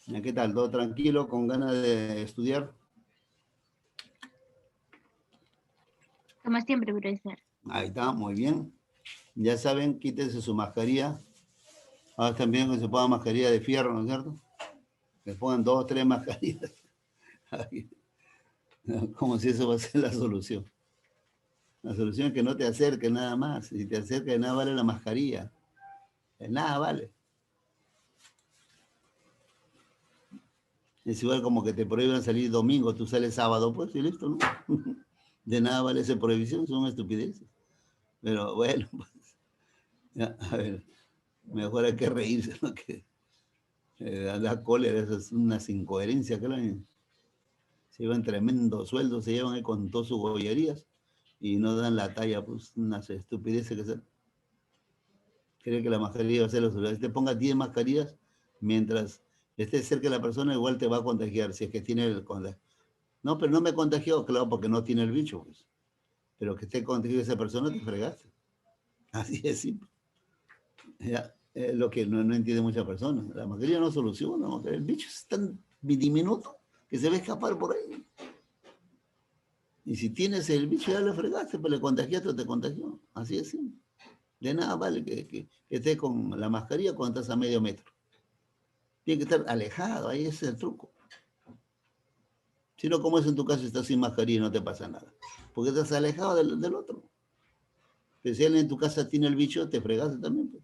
¿Qué tal? ¿Todo tranquilo? ¿Con ganas de estudiar? Como siempre, profesor. Ahí está, muy bien. Ya saben, quítense su mascarilla. Ahora también que se pongan mascarilla de fierro, ¿no es cierto? Que pongan 2 o 3 mascarillas. Como si eso va a ser la solución. La solución es que no te acerques nada más. Si te acercas, de nada vale la mascarilla. De nada vale. Es igual como que te prohíban salir domingo, tú sales sábado, pues y listo, ¿no? De nada vale esa prohibición, son estupideces. Pero bueno, pues, ya, a ver, mejor hay que reírse, ¿no? Que da cólera, eso es unas incoherencias, claro. Se llevan tremendo sueldo, se llevan ahí con todas sus bollerías y no dan la talla, pues unas estupideces que son. Cree que la mascarilla va a ser la solución. Si te pongas 10 mascarillas, mientras estés cerca de la persona, igual te va a contagiar, si es que tiene el contagio. No, pero no me contagió, claro, porque no tiene el bicho, pues. Pero que esté contagiada esa persona, te fregaste. Así es simple. Ya, es lo que no entiende muchas personas. La mascarilla no soluciona, el bicho es tan diminuto que se va a escapar por ahí. Y si tienes el bicho, ya lo fregaste, pues le contagiaste o te contagió. Así es simple. De nada vale que estés con la mascarilla cuando estás a medio metro. Tiene que estar alejado, ahí ese es el truco. Si no, como es en tu caso, estás sin mascarilla y no te pasa nada. Porque estás alejado del otro. Pero si alguien en tu casa tiene el bicho, te fregaste también. Pues.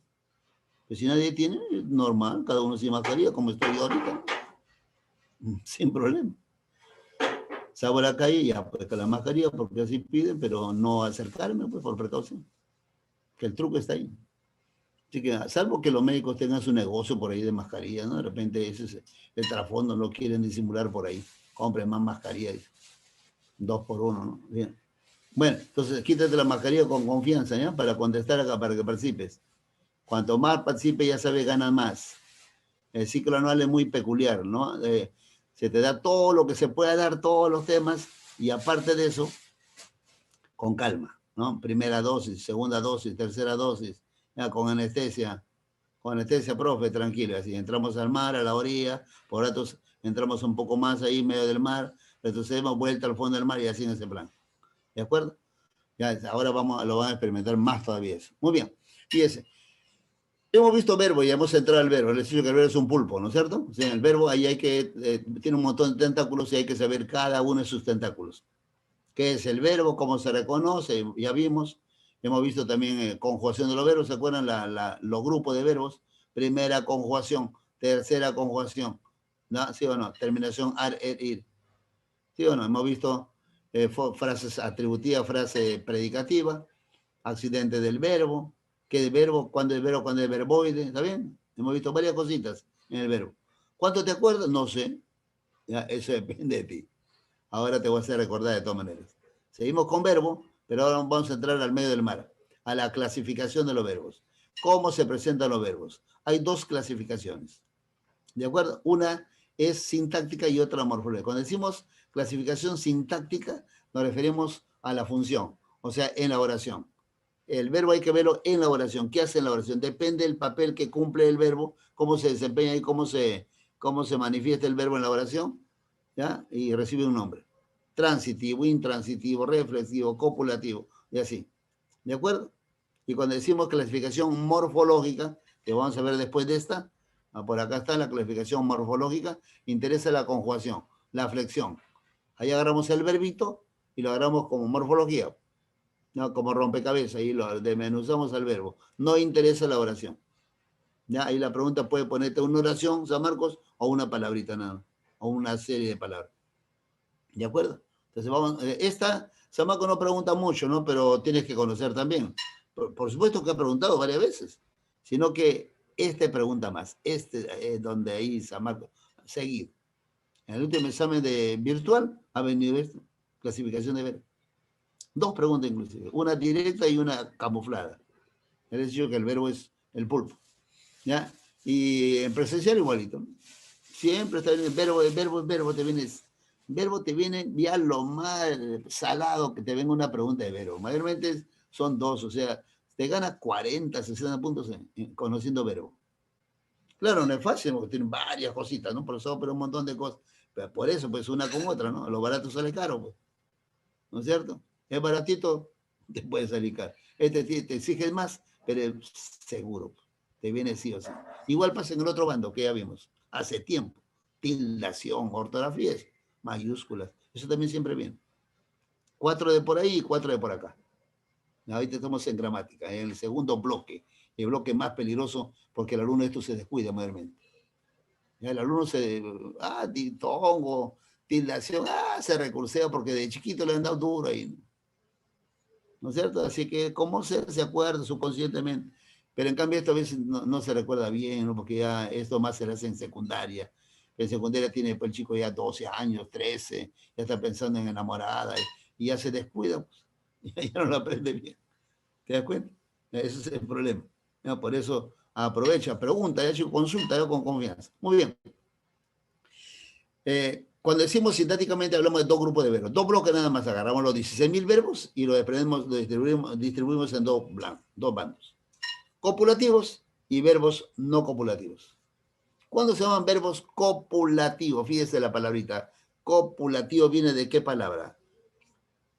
Pero si nadie tiene, es normal, cada uno sin mascarilla, como estoy yo ahorita. Sin problema. Salgo a la calle, ya pues con la mascarilla, porque así piden, pero no acercarme, pues por precaución. Que el truco está ahí. Así que, salvo que los médicos tengan su negocio por ahí de mascarillas, ¿no? De repente ese es el trasfondo, lo quieren disimular por ahí. Compren más mascarillas, 2 por 1, ¿no? Bien. Bueno, entonces quítate la mascarilla con confianza, ¿ya? Para contestar acá, para que participes. Cuanto más participes, ya sabes, ganas más. El ciclo anual es muy peculiar, ¿no? Se te da todo lo que se pueda dar, todos los temas, y aparte de eso, con calma, ¿no? Primera dosis, segunda dosis, tercera dosis, ya, con anestesia, profe, tranquilo, así, entramos al mar, a la orilla, por ratos entramos un poco más ahí en medio del mar, retrocedemos vuelta al fondo del mar y así en ese plan, ¿de acuerdo? Ya, ahora lo van a experimentar más todavía eso. Muy bien, fíjese. Hemos visto verbo y hemos entrado al verbo. Les dicho que el verbo es un pulpo, ¿no es cierto? O sea, el verbo ahí tiene un montón de tentáculos y hay que saber cada uno de sus tentáculos. ¿Qué es el verbo? ¿Cómo se reconoce? Ya vimos. Hemos visto también conjugación de los verbos. ¿Se acuerdan los grupos de verbos? Primera conjugación, tercera conjugación. ¿No? ¿Sí o no? Terminación ar, er, ir. ¿Sí o no? Hemos visto frases atributivas, frase predicativa, accidente del verbo, qué es verbo, cuándo es verboide, ¿está bien? Hemos visto varias cositas en el verbo. ¿Cuánto te acuerdas? No sé. Ya, eso depende de ti. Ahora te voy a hacer recordar de todas maneras. Seguimos con verbo, pero ahora vamos a entrar al medio del mar, a la clasificación de los verbos. ¿Cómo se presentan los verbos? Hay 2 clasificaciones. ¿De acuerdo? Una es sintáctica y otra morfológica. Cuando decimos clasificación sintáctica, nos referimos a la función, o sea, en la oración. El verbo hay que verlo en la oración. ¿Qué hace en la oración? Depende del papel que cumple el verbo, cómo se desempeña y cómo se manifiesta el verbo en la oración, ¿ya? Y recibe un nombre. Transitivo, intransitivo, reflexivo, copulativo, y así. ¿De acuerdo? Y cuando decimos clasificación morfológica, que vamos a ver después de esta, por acá está la clasificación morfológica, interesa la conjugación, la flexión. Ahí agarramos el verbito y lo agarramos como morfología, ¿no? Como rompecabezas, y lo desmenuzamos al verbo. No interesa la oración. ¿Ya? Ahí la pregunta puede ponerte una oración, San Marcos, o una palabrita nada, o una serie de palabras. ¿De acuerdo? Entonces vamos, San Marcos no pregunta mucho, ¿no? Pero tienes que conocer también. Por supuesto que ha preguntado varias veces, sino que pregunta más. Es donde ahí San Marcos, seguido. En el último examen virtual ha venido esto, clasificación de verbos. 2 preguntas inclusive, una directa y una camuflada. Es decir, que el verbo es el pulpo. ¿Ya? Y en presencial igualito. Siempre está bien, verbo te viene ya lo más salado que te venga una pregunta de verbo. Mayormente son 2, o sea, te ganas 40, 60 puntos conociendo verbo. Claro, no es fácil porque tienen varias cositas, ¿no? Procesado por un montón de cosas. Pero por eso, pues una con otra, ¿no? Lo barato sale caro, pues. ¿No es cierto? Es baratito, te puede salir caro. Te exiges más, pero es seguro, pues. Te viene sí o sí. Igual pasa en el otro bando que ya vimos, hace tiempo. Tildación, ortografías, mayúsculas. Eso también siempre viene. 4 de por ahí y 4 de por acá. Ahorita estamos en gramática, en el segundo bloque, el bloque más peligroso porque el alumno esto se descuida mayormente. Ya el alumno ditongo, tildación, se recursea porque de chiquito le han dado duro ahí. ¿No es cierto? Así que como se acuerda subconscientemente. Pero en cambio esto a veces no se recuerda bien, ¿no? Porque ya esto más se hace en secundaria. En secundaria tiene pues, el chico ya 12 años, 13, ya está pensando en enamorada y ya se descuida, pues, ya no lo aprende bien. ¿Te das cuenta? Ese es el problema. ¿No? Por eso aprovecha, pregunta, ya chico, consulta ya con confianza. Muy bien. Cuando decimos sintácticamente hablamos de dos grupos de verbos, dos bloques nada más, agarramos los 16.000 verbos y los distribuimos en dos bandos. Copulativos y verbos no copulativos. ¿Cuándo se llaman verbos copulativos? Fíjese la palabrita. Copulativo viene de qué palabra?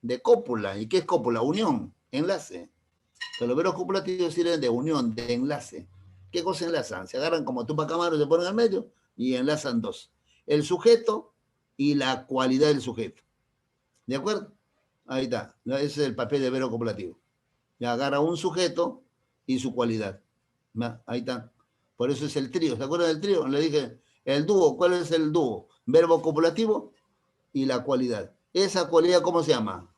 De cópula. ¿Y qué es cópula? Unión, enlace. Pero los verbos copulativos sirven de unión, de enlace. ¿Qué cosa enlazan? Se agarran como tupacamaros, se ponen al medio y enlazan dos. El sujeto y la cualidad del sujeto. ¿De acuerdo? Ahí está. Ese es el papel de verbo copulativo. Ya agarra un sujeto y su cualidad. Ahí está. Por eso es el trío. ¿Se acuerdan del trío? Le dije, el dúo. ¿Cuál es el dúo? Verbo copulativo y la cualidad. ¿Esa cualidad cómo se llama?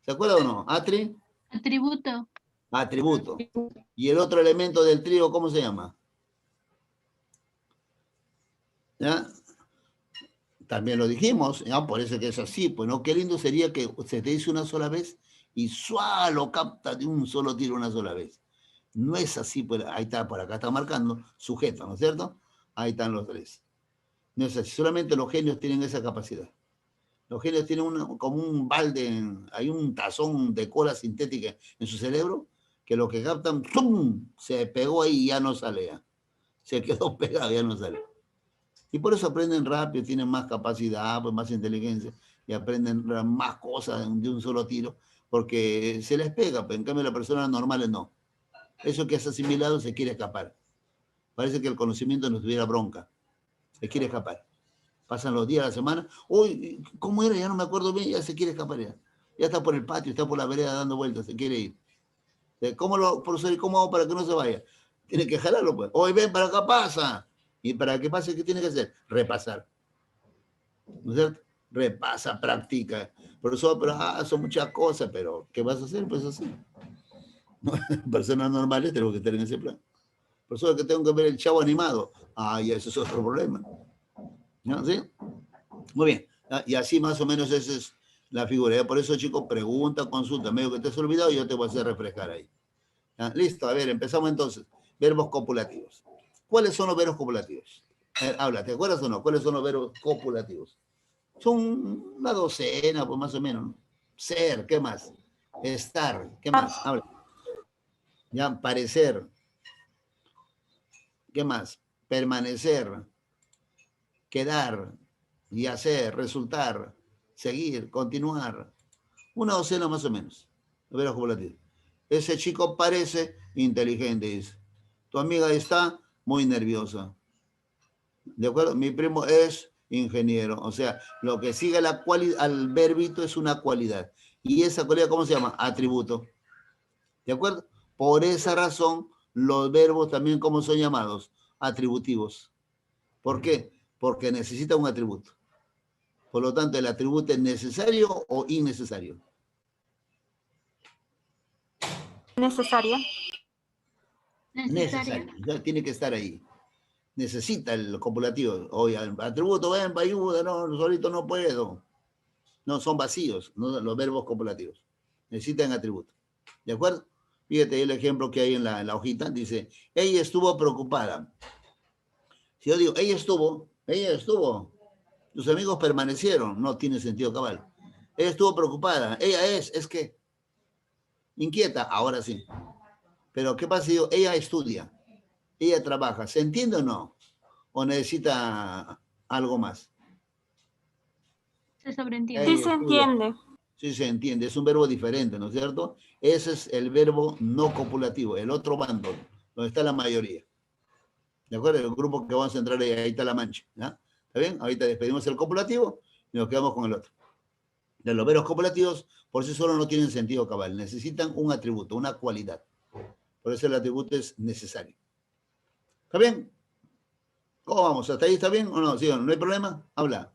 ¿Se acuerda o no? Atributo. Atributo. ¿Y el otro elemento del trío cómo se llama? ¿Ya? También lo dijimos, ¿ya? Por eso que es así, pues no, qué lindo sería que se te dice una sola vez y suá lo capta de un solo tiro una sola vez. No es así, pues ahí está, por acá está marcando, sujeto, ¿no es cierto? Ahí están los tres. No es así, solamente los genios tienen esa capacidad. Los genios tienen como un balde, hay un tazón de cola sintética en su cerebro, que lo que captan, ¡tum!, se pegó ahí y ya no sale ya. Se quedó pegado, ya no sale. Y por eso aprenden rápido, tienen más capacidad, pues más inteligencia, y aprenden más cosas de un solo tiro, porque se les pega, pero en cambio las personas normales no. Eso que has asimilado se quiere escapar. Parece que el conocimiento no tuviera bronca, se quiere escapar. Pasan los días, la semana, uy, ¿cómo era? Ya no me acuerdo bien, ya se quiere escapar ya. Ya está por el patio, está por la vereda dando vueltas, se quiere ir. Profesor, ¿cómo hago para que no se vaya? Tiene que jalarlo, pues. Hoy ven, para acá pasa. Y para que pase, ¿qué tiene que hacer? Repasar. ¿No es cierto? Repasa, practica. Profesor, pero son muchas cosas, pero ¿qué vas a hacer? Pues así. Personas normales tenemos que estar en ese plan. Profesor, que tengo que ver el Chavo animado. Ya eso es otro problema. ¿No? ¿Sí? Muy bien. Y así más o menos esa es la figura. Por eso, chicos, pregunta, consulta. Medio que te has olvidado y yo te voy a hacer refrescar ahí. Listo, a ver, empezamos entonces. Verbos copulativos. ¿Cuáles son los verbos copulativos? Habla, ¿te acuerdas o no? ¿Cuáles son los verbos copulativos? Son una docena, pues más o menos, ¿no? Ser, ¿qué más? Estar, ¿qué más? Habla. Ya, parecer. ¿Qué más? Permanecer, quedar, y hacer, resultar, seguir, continuar. Una docena más o menos. Verbos copulativos. Ese chico parece inteligente, dice. Tu amiga está muy nerviosa. ¿De acuerdo? Mi primo es ingeniero. O sea, lo que sigue al verbito es una cualidad. ¿Y esa cualidad cómo se llama? Atributo. ¿De acuerdo? Por esa razón, los verbos también, ¿cómo son llamados? Atributivos. ¿Por qué? Porque necesita un atributo. Por lo tanto, ¿el atributo es necesario o innecesario? Necesaria. Necesario. Ya tiene que estar ahí. Necesita el copulativo. Oye, atributo, ven, para ayuda, no, solito no puedo. No, son vacíos, ¿no? Los verbos copulativos. Necesitan atributo. ¿De acuerdo? Fíjate el ejemplo que hay en la hojita. Dice, ella estuvo preocupada. Si yo digo, ella estuvo. Tus amigos permanecieron. No tiene sentido cabal. Ella estuvo preocupada. Ella es que inquieta. Ahora sí. Pero ¿qué pasa si digo, ella estudia? Ella trabaja. ¿Se entiende o no? ¿O necesita algo más? Se sobreentiende. Sí Ella se estudia. entiende. Sí se entiende. Es un verbo diferente, ¿no es cierto? Ese es el verbo no copulativo, el otro bando, donde está la mayoría. ¿De acuerdo? El grupo que vamos a entrar ahí está la mancha. ¿Ya? ¿Está bien? Ahorita despedimos el copulativo y nos quedamos con el otro. De los verbos copulativos, por sí solo no tienen sentido cabal. Necesitan un atributo, una cualidad. Por eso el atributo es necesario. ¿Está bien? ¿Cómo vamos? ¿Hasta ahí está bien o no? ¿Sí o no? ¿No hay problema? Habla.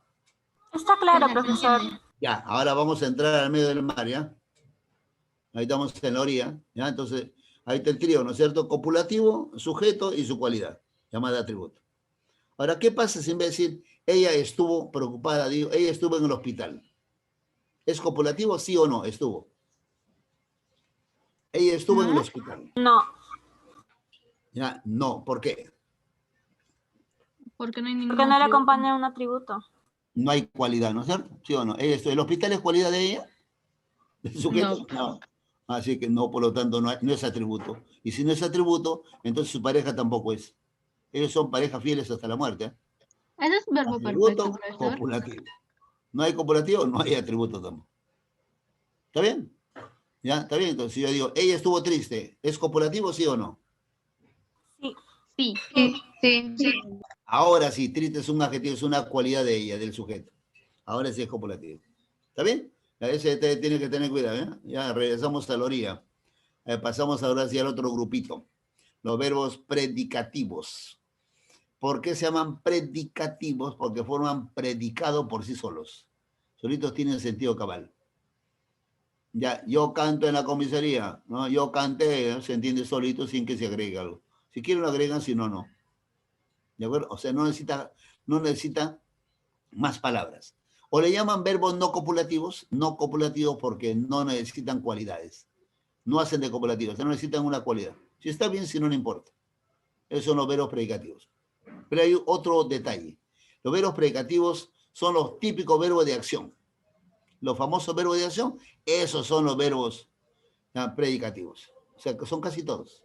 Está claro, profesor. Ya, ahora vamos a entrar al medio del mar, ¿ya? Ahí estamos en la orilla, ¿ya? Entonces, ahí está el trío, ¿no es cierto? Copulativo, sujeto y su cualidad, llamada atributo. Ahora, ¿qué pasa si en vez de decir, ella estuvo preocupada, digo, ella estuvo en el hospital? ¿Es copulativo, sí o no? Estuvo. Ella estuvo en el hospital. No. Ya, no, ¿por qué? Porque no hay ningún Porque no le atributo. acompaña un atributo. No hay cualidad, ¿no es cierto? ¿Sí o no? Ella estuvo. ¿El hospital es cualidad de ella? ¿Del sujeto? No. No. Así que no, por lo tanto, no es atributo. Y si no es atributo, entonces su pareja tampoco es. Ellos son parejas fieles hasta la muerte. Ese es verbo perfecto, Atributo profesor. copulativo. No hay copulativo, no hay atributo tampoco. ¿Está bien? ¿Ya? ¿Está bien? Entonces, si yo digo, ella estuvo triste, ¿es copulativo, sí o no? Sí. Sí. Sí. Ahora sí, triste es un adjetivo, es una cualidad de ella, del sujeto. Ahora sí es copulativo. ¿Está bien? A ese tiene que tener cuidado, ¿eh? Ya regresamos a la orilla. Pasamos ahora hacia el otro grupito. Los verbos predicativos. ¿Por qué se llaman predicativos? Porque forman predicado por sí solos. Solitos tienen sentido cabal. Ya, yo canto en la comisaría, ¿no? Yo canté, ¿no? Se entiende solito sin que se agregue algo. Si quieren lo agregan, si no, no. ¿De acuerdo? O sea, no necesita más palabras. O le llaman verbos no copulativos porque no necesitan cualidades. No hacen de copulativos, no necesitan una cualidad. Si está bien, si no, no importa. Esos son los verbos predicativos. Pero hay otro detalle. Los verbos predicativos son los típicos verbos de acción. Los famosos verbos de acción, esos son los verbos predicativos. O sea, que son casi todos.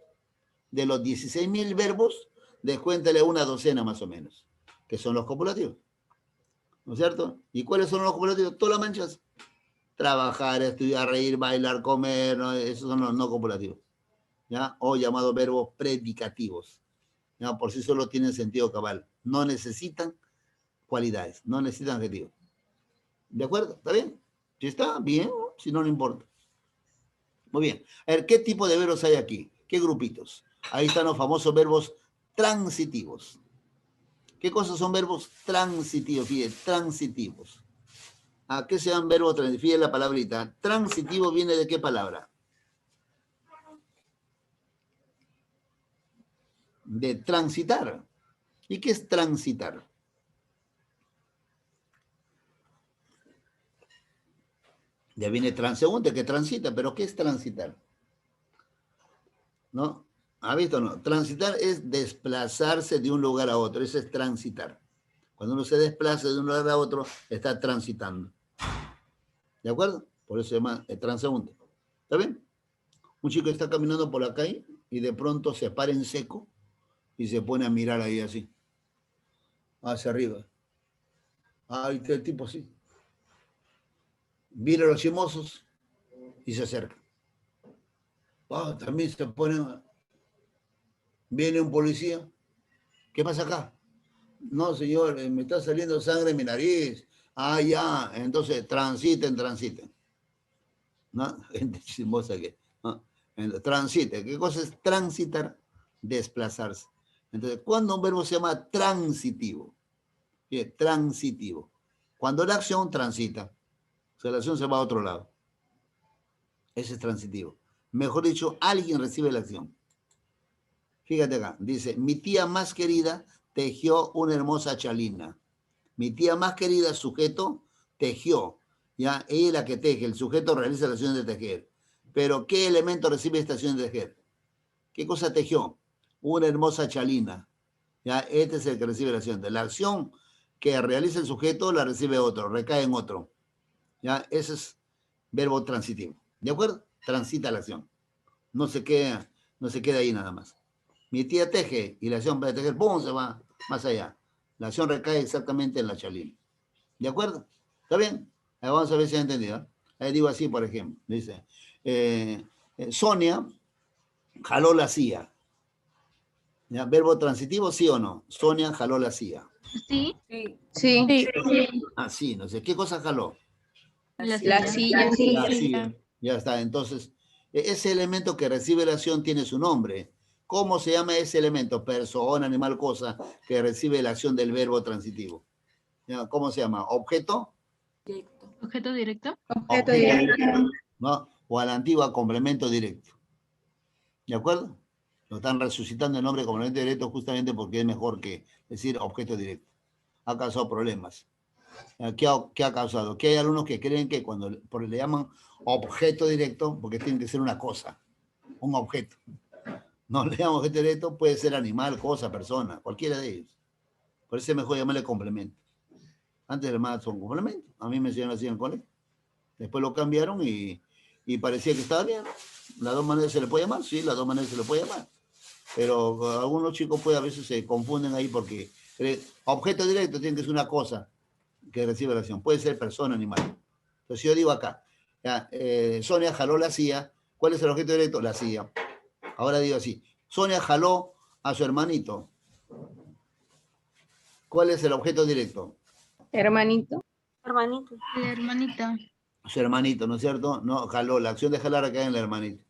De los 16.000 verbos, descuéntale una docena más o menos, que son los copulativos. ¿No es cierto? ¿Y cuáles son los copulativos? Todas las manchas. Trabajar, estudiar, reír, bailar, comer, ¿no? Esos son los no copulativos. ¿Ya? O llamados verbos predicativos. ¿Ya? Por sí solo tienen sentido cabal. No necesitan cualidades, no necesitan adjetivos. ¿De acuerdo? ¿Está bien? Si está bien, si no, no importa. Muy bien. A ver, ¿qué tipo de verbos hay aquí? ¿Qué grupitos? Ahí están los famosos verbos transitivos. ¿Qué cosas son verbos transitivos? Fíjate, transitivos. ¿A qué se llaman verbos transitivos? Fíjate la palabrita. Transitivo viene de qué palabra? De transitar. ¿Y qué es transitar? Ya viene transeúnte, que transita, pero ¿qué es transitar? ¿No? ¿Ha visto o no? Transitar es desplazarse de un lugar a otro, eso es transitar. Cuando uno se desplaza de un lugar a otro, está transitando. ¿De acuerdo? Por eso se llama transeúnte. ¿Está bien? Un chico está caminando por la calle y de pronto se para en seco y se pone a mirar ahí así, hacia arriba. Ahí está el tipo así. Mira a los chimosos y se acerca. También se pone, viene un policía. ¿Qué pasa acá? No, señor, me está saliendo sangre en mi nariz. Ah, ya, entonces transiten. ¿No? Gente chismosa que. ¿No? Transite. ¿Qué cosa es transitar? Desplazarse. Entonces, ¿cuándo un verbo se llama transitivo? Bien, transitivo. Cuando la acción transita. O sea, la acción se va a otro lado. Ese es transitivo. Mejor dicho, alguien recibe la acción. Fíjate acá, dice, mi tía más querida tejió una hermosa chalina. Mi tía más querida, sujeto, tejió. ¿Ya? Ella es la que teje, el sujeto realiza la acción de tejer. Pero, ¿qué elemento recibe esta acción de tejer? ¿Qué cosa tejió? Una hermosa chalina. ¿Ya? Este es el que recibe la acción. De la acción que realiza el sujeto, la recibe otro, recae en otro. ¿Ya? Ese es verbo transitivo. ¿De acuerdo? Transita la acción. No se queda ahí nada más. Mi tía teje y la acción para tejer, ¡pum!, se va más allá. La acción recae exactamente en la chalina. ¿De acuerdo? ¿Está bien? Ahí vamos a ver si han entendido. ¿Eh? Ahí digo así, por ejemplo. Dice, Sonia jaló la silla. ¿Ya? ¿Verbo transitivo, sí o no? Sonia jaló la silla. Sí. Sí. Sí. Ah, sí, no sé. ¿Qué cosa jaló? La La silla. silla. La silla. Ya está. Entonces, ese elemento que recibe la acción tiene su nombre. ¿Cómo se llama ese elemento? Persona, animal, cosa que recibe la acción del verbo transitivo. ¿Ya? ¿Cómo se llama? ¿Objeto? Directo. Objeto directo. Objeto directo. ¿No? O a la antigua complemento directo. ¿De acuerdo? Lo están resucitando el nombre complemento directo justamente porque es mejor que decir objeto directo. Ha causado problemas. ¿Qué ha causado? Que hay alumnos que creen que cuando le llaman objeto directo, porque tiene que ser una cosa, un objeto. No le llaman objeto directo, puede ser animal, cosa, persona, cualquiera de ellos. Por eso es mejor llamarle complemento. Antes le llamaban son complemento. A mí me enseñaron así en el colegio. Después lo cambiaron y parecía que estaba bien. Las dos maneras se le puede llamar, sí, las dos maneras se le puede llamar. Pero algunos chicos pues a veces se confunden ahí porque objeto directo tiene que ser una cosa que recibe la acción. Puede ser persona, animal. Entonces yo digo acá, ya, Sonia jaló la silla. ¿Cuál es el objeto directo? La silla. Ahora digo así, Sonia jaló a su hermanito. ¿Cuál es el objeto directo? Hermanito. Hermanito. La hermanita. Su hermanito, ¿no es cierto? No, jaló. La acción de jalar acá en el hermanito.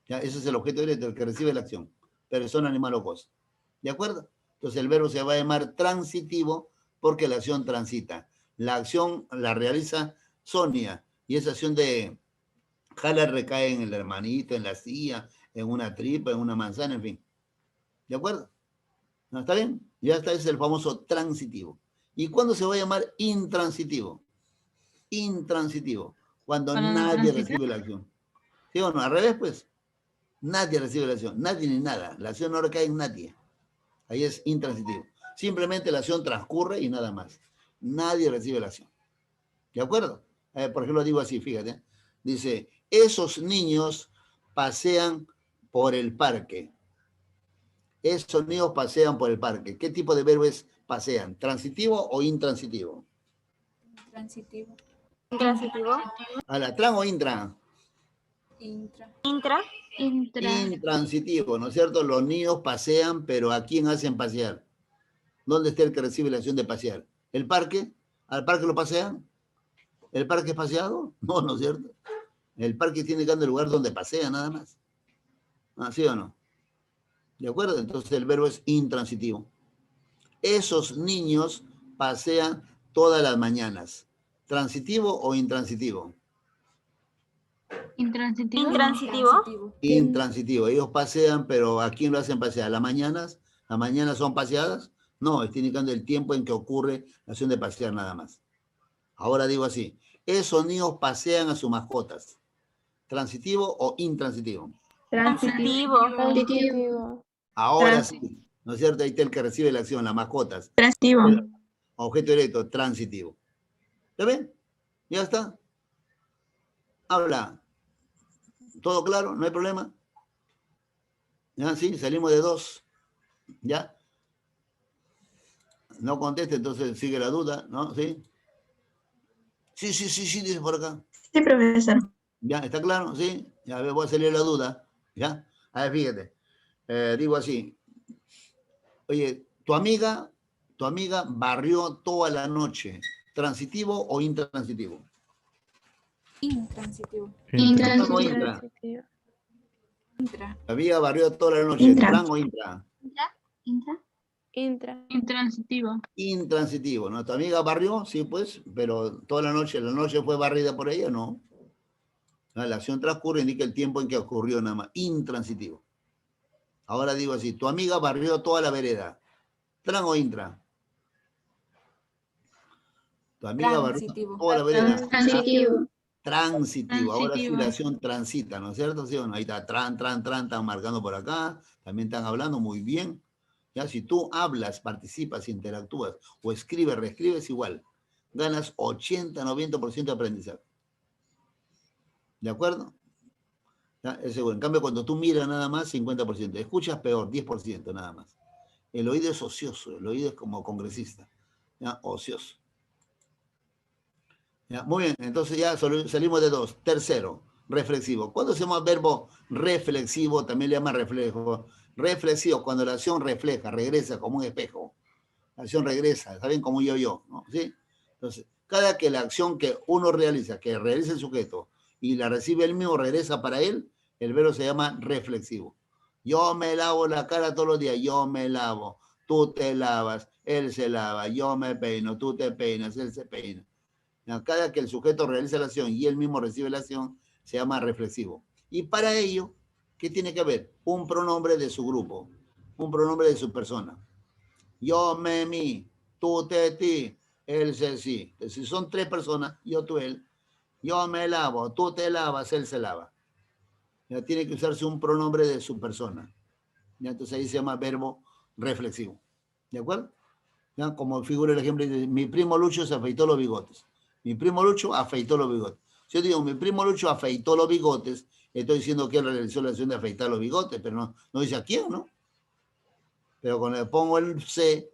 ¿Ya? Ese es el objeto directo, el que recibe la acción. Persona, animal o cosa. ¿De acuerdo? Entonces el verbo se va a llamar transitivo porque la acción transita. La acción la realiza Sonia y esa acción de jalar recae en el hermanito, en la silla, en una tripa, en una manzana, en fin. ¿De acuerdo? ¿No? ¿Está bien? Ya está, ese es el famoso transitivo. ¿Y cuándo se va a llamar intransitivo? Intransitivo. Cuando ¿Cuándo no nadie transita? recibe la acción. ¿Sí o no? Al revés, pues. Nadie recibe la acción. Nadie ni nada. La acción no recae en nadie. Ahí es intransitivo. Simplemente la acción transcurre y nada más. Nadie recibe la acción. ¿De acuerdo? Por ejemplo, digo así, fíjate. Dice, esos niños pasean por el parque. Esos niños pasean por el parque. ¿Qué tipo de verbo es pasean? ¿Transitivo o intransitivo? Transitivo. Intransitivo. ¿A la tran o intra? Intra. Intra. Intransitivo, ¿no es cierto? Los niños pasean, pero ¿a quién hacen pasear? ¿Dónde está el que recibe la acción de pasear? ¿El parque? ¿Al parque lo pasean? ¿El parque es paseado? No, ¿no es cierto? El parque tiene que andar en el lugar donde pasea, nada más. ¿Sí o no? ¿De acuerdo? Entonces el verbo es intransitivo. Esos niños pasean todas las mañanas. ¿Transitivo o intransitivo? Intransitivo. Intransitivo. Intransitivo. Ellos pasean, pero ¿a quién lo hacen pasear? ¿Las mañanas? ¿Las mañanas son paseadas? No, está indicando el tiempo en que ocurre la acción de pasear nada más. Ahora digo así, esos niños pasean a sus mascotas. ¿Transitivo o intransitivo? Transitivo. Ahora sí, ¿no es cierto? Ahí está el que recibe la acción, las mascotas. Transitivo. El objeto directo, transitivo. ¿Está bien? ¿Ya está? Habla. ¿Todo claro? ¿No hay problema? ¿Ya? ¿Sí? Salimos de 2. ¿Ya? No conteste, entonces sigue la duda, ¿no? ¿Sí? Sí, dice por acá. Sí, profesor. ¿Ya? ¿Está claro? ¿Sí? Ya a ver, voy a salir la duda. ¿Ya? A ver, fíjate. Digo así. Oye, tu amiga barrió toda la noche. ¿Transitivo o intransitivo? Intransitivo. ¿Tran o intra? Intra. La amiga barrió toda la noche. Intra. ¿Tran o intra? Intransitivo. Intransitivo, ¿no? Tu amiga barrió, sí, pues, pero toda la noche fue barrida por ella, no. La acción transcurre, indica el tiempo en que ocurrió nada más. Intransitivo. Ahora digo así, tu amiga barrió toda la vereda. ¿Tran o intra? Tu amiga barrió toda la vereda. Transitivo. Ahora sí la acción transita, ¿no es cierto? ¿Sí o no? Ahí está, están marcando por acá. También están hablando muy bien. Ya, si tú hablas, participas, interactúas o escribes, reescribes igual, ganas 80, 90% de aprendizaje. ¿De acuerdo? ¿Ya? Es seguro. En cambio, cuando tú miras nada más, 50%. Escuchas peor, 10% nada más. El oído es ocioso, el oído es como congresista. ¿Ya? Ocioso. ¿Ya? Muy bien, entonces ya salimos de 2. Tercero, reflexivo. ¿Cuándo se llama verbo reflexivo? También le llama reflejo. Reflexivo, cuando la acción refleja, regresa como un espejo. La acción regresa, ¿saben? Como yo, ¿no? ¿Sí? Entonces, cada que la acción que uno realiza, que realiza el sujeto, y la recibe él mismo, regresa para él, el verbo se llama reflexivo. Yo me lavo la cara todos los días, yo me lavo, tú te lavas, él se lava, yo me peino, tú te peinas, él se peina. Cada que el sujeto realiza la acción y él mismo recibe la acción, se llama reflexivo. Y para ello, ¿qué tiene que haber? Un pronombre de su grupo, un pronombre de su persona. Yo, me, mi, tú, te, ti, él, se, sí. Si son 3 personas, yo, tú, él, yo me lavo, tú te lavas, él se lava. Ya tiene que usarse un pronombre de su persona. ¿Ya? Entonces ahí se llama verbo reflexivo. ¿De acuerdo? ¿Ya? Como figura el ejemplo, mi primo Lucho se afeitó los bigotes. Mi primo Lucho afeitó los bigotes. Si yo digo, mi primo Lucho afeitó los bigotes, estoy diciendo que él realizó la acción de afeitar los bigotes, pero no dice a quién, ¿no? Pero cuando le pongo el C,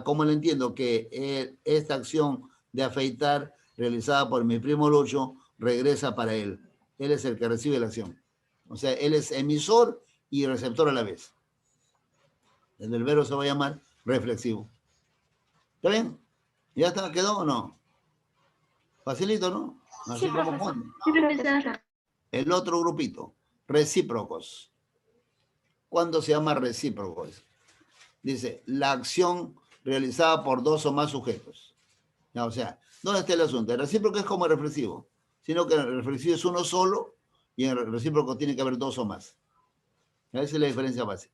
¿cómo le entiendo? Que esta acción de afeitar realizada por mi primo Lucho regresa para él. Él es el que recibe la acción. O sea, él es emisor y receptor a la vez. El verbo se va a llamar reflexivo. ¿Está bien? ¿Ya está? ¿Quedó o no? Facilito, ¿no? Así Sí, como profesor. Juan. Sí, profesor. El otro grupito, recíprocos. ¿Cuándo se llama recíprocos? Dice, la acción realizada por 2 o más sujetos. Ya, o sea, ¿dónde está el asunto? El recíproco es como el reflexivo, sino que el reflexivo es uno solo y en el recíproco tiene que haber 2 o más. Esa es la diferencia básica.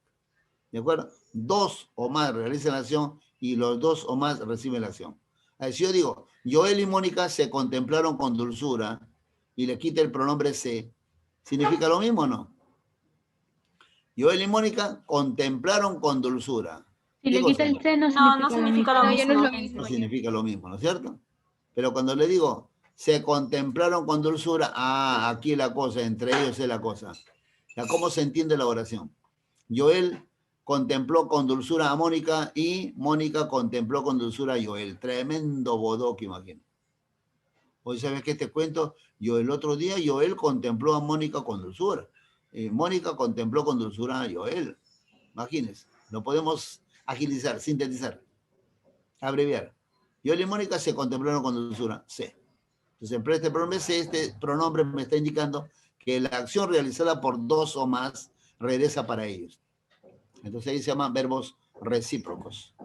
¿De acuerdo? 2 o más realizan la acción y los 2 o más reciben la acción. Si yo digo, Joel y Mónica se contemplaron con dulzura y le quita el pronombre se, ¿significa lo mismo o no? Joel y Mónica contemplaron con dulzura. Si ¿Qué le quita cosa? el C, no No, significa no lo significa mismo. lo No, ya no es lo mismo. No mismo. significa lo mismo, ¿no es cierto? Pero cuando le digo, se contemplaron con dulzura, aquí la cosa, entre ellos es la cosa. Ya, ¿cómo se entiende la oración? Joel contempló con dulzura a Mónica y Mónica contempló con dulzura a Joel. Tremendo bodoque, imagino. Hoy sabes que te cuento, yo el otro día Joel contempló a Mónica con dulzura. Mónica contempló con dulzura a Joel. Imagínense, lo podemos agilizar, sintetizar, abreviar. Joel y Mónica se contemplaron con dulzura. Sí. Entonces, en este pronombre C, este pronombre me está indicando que la acción realizada por 2 o más regresa para ellos. Entonces ahí se llaman verbos recíprocos,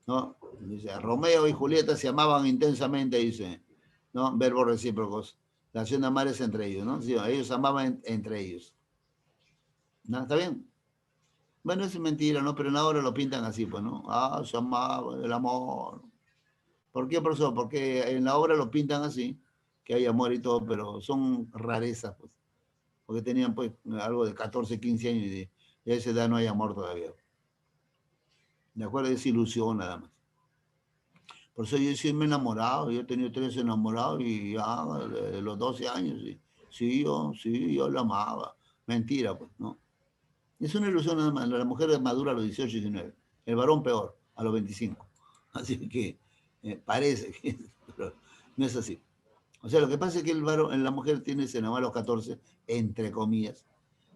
¿no? Dice, Romeo y Julieta se amaban intensamente, dice, ¿no? Verbos recíprocos. La acción de amar es entre ellos, ¿no? Sí, ellos amaban entre ellos. ¿No? ¿Está bien? Bueno, es mentira, ¿no? Pero en la obra lo pintan así, pues, ¿no? Ah, se amaba el amor. ¿Por qué, profesor? Porque en la obra lo pintan así, que hay amor y todo, pero son rarezas, pues. Porque tenían, pues, algo de 14, 15 años y a esa edad no hay amor todavía. ¿De acuerdo? Es ilusión nada más. Por eso yo sí me he enamorado, yo he tenido 3 enamorados y ya de los 12 años, sí, yo la amaba. Mentira, pues, ¿no? Es una ilusión nada más. La mujer madura a los 18, 19. El varón peor, a los 25. Así que parece que pero no es así. O sea, lo que pasa es que el varón, la mujer se enamora a los 14, entre comillas.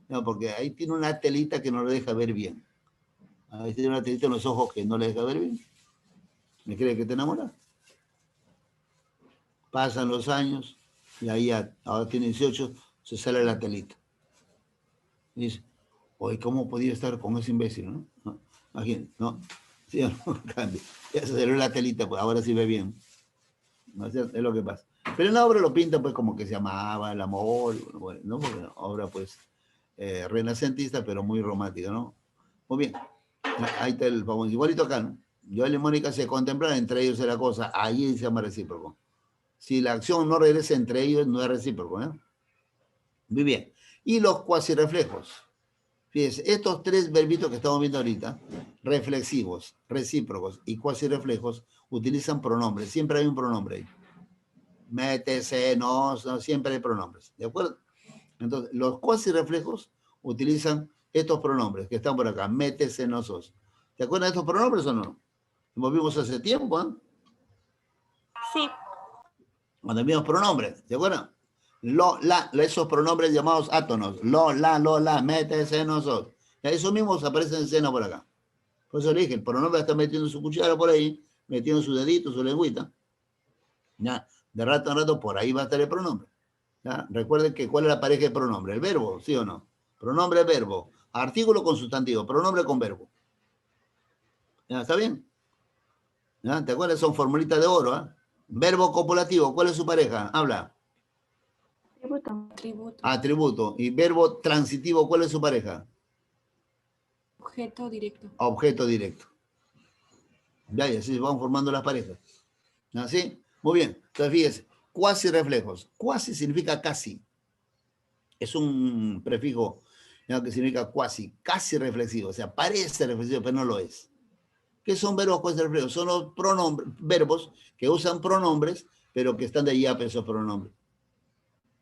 No, porque ahí tiene una telita que no le deja ver bien. Ahí tiene una telita en los ojos que no le deja ver bien. ¿Me cree que te enamoras? Pasan los años y ahí ahora tiene 18, se sale la telita. Y dice, oye, ¿cómo podía estar con ese imbécil, no? ¿No? Imagínate, ¿no? Sí, no, cambio. Ya se salió la telita, pues ahora sí ve bien. ¿No? Es lo que pasa. Pero en la obra lo pinta pues como que se amaba el amor, bueno, ¿no? Porque la obra pues renacentista, pero muy romántica, ¿no? Muy bien. Ahí está el famoso. Igualito acá, ¿no? Joel y Mónica se contemplan, entre ellos es la cosa. Ahí se llama recíproco. Si la acción no regresa entre ellos, no es recíproco, ¿eh? Muy bien. Y los cuasirreflejos. Fíjense, estos 3 verbitos que estamos viendo ahorita, reflexivos, recíprocos y cuasirreflejos, utilizan pronombres. Siempre hay un pronombre ahí. Métese, no, siempre hay pronombres. ¿De acuerdo? Entonces, los cuasi reflejos utilizan estos pronombres que están por acá. Métese, no sos. ¿Te acuerdas de estos pronombres o no? Los vimos hace tiempo, ¿eh? Sí. Cuando vimos pronombres, ¿te acuerdas? Lo, la, esos pronombres llamados átonos. Lo, la, métese, no sos. Y esos mismos aparecen en escena por acá. Por eso le dije, el pronombre está metiendo su cuchara por ahí, metiendo su dedito, su lengüita. Ya, de rato en rato por ahí va a estar el pronombre. ¿Ya? Recuerden que ¿cuál es la pareja de pronombre? El verbo, ¿sí o no? Pronombre, verbo. Artículo con sustantivo. Pronombre con verbo. ¿Ya? ¿Está bien? ¿Ya? ¿Te acuerdas? Son formulitas de oro. ¿Eh? Verbo copulativo. ¿Cuál es su pareja? Habla. Atributo. Atributo. Atributo. Y verbo transitivo. ¿Cuál es su pareja? Objeto directo. Objeto directo. Ya, y así se van formando las parejas. ¿Así? Muy bien. Entonces, fíjese. Cuasi reflejos. Cuasi significa casi. Es un prefijo, ¿no?, que significa cuasi, casi reflexivo. O sea, parece reflexivo, pero no lo es. ¿Qué son verbos cuasi reflexivos? Son los pronombres, verbos que usan pronombres, pero que están de allá esos pronombres.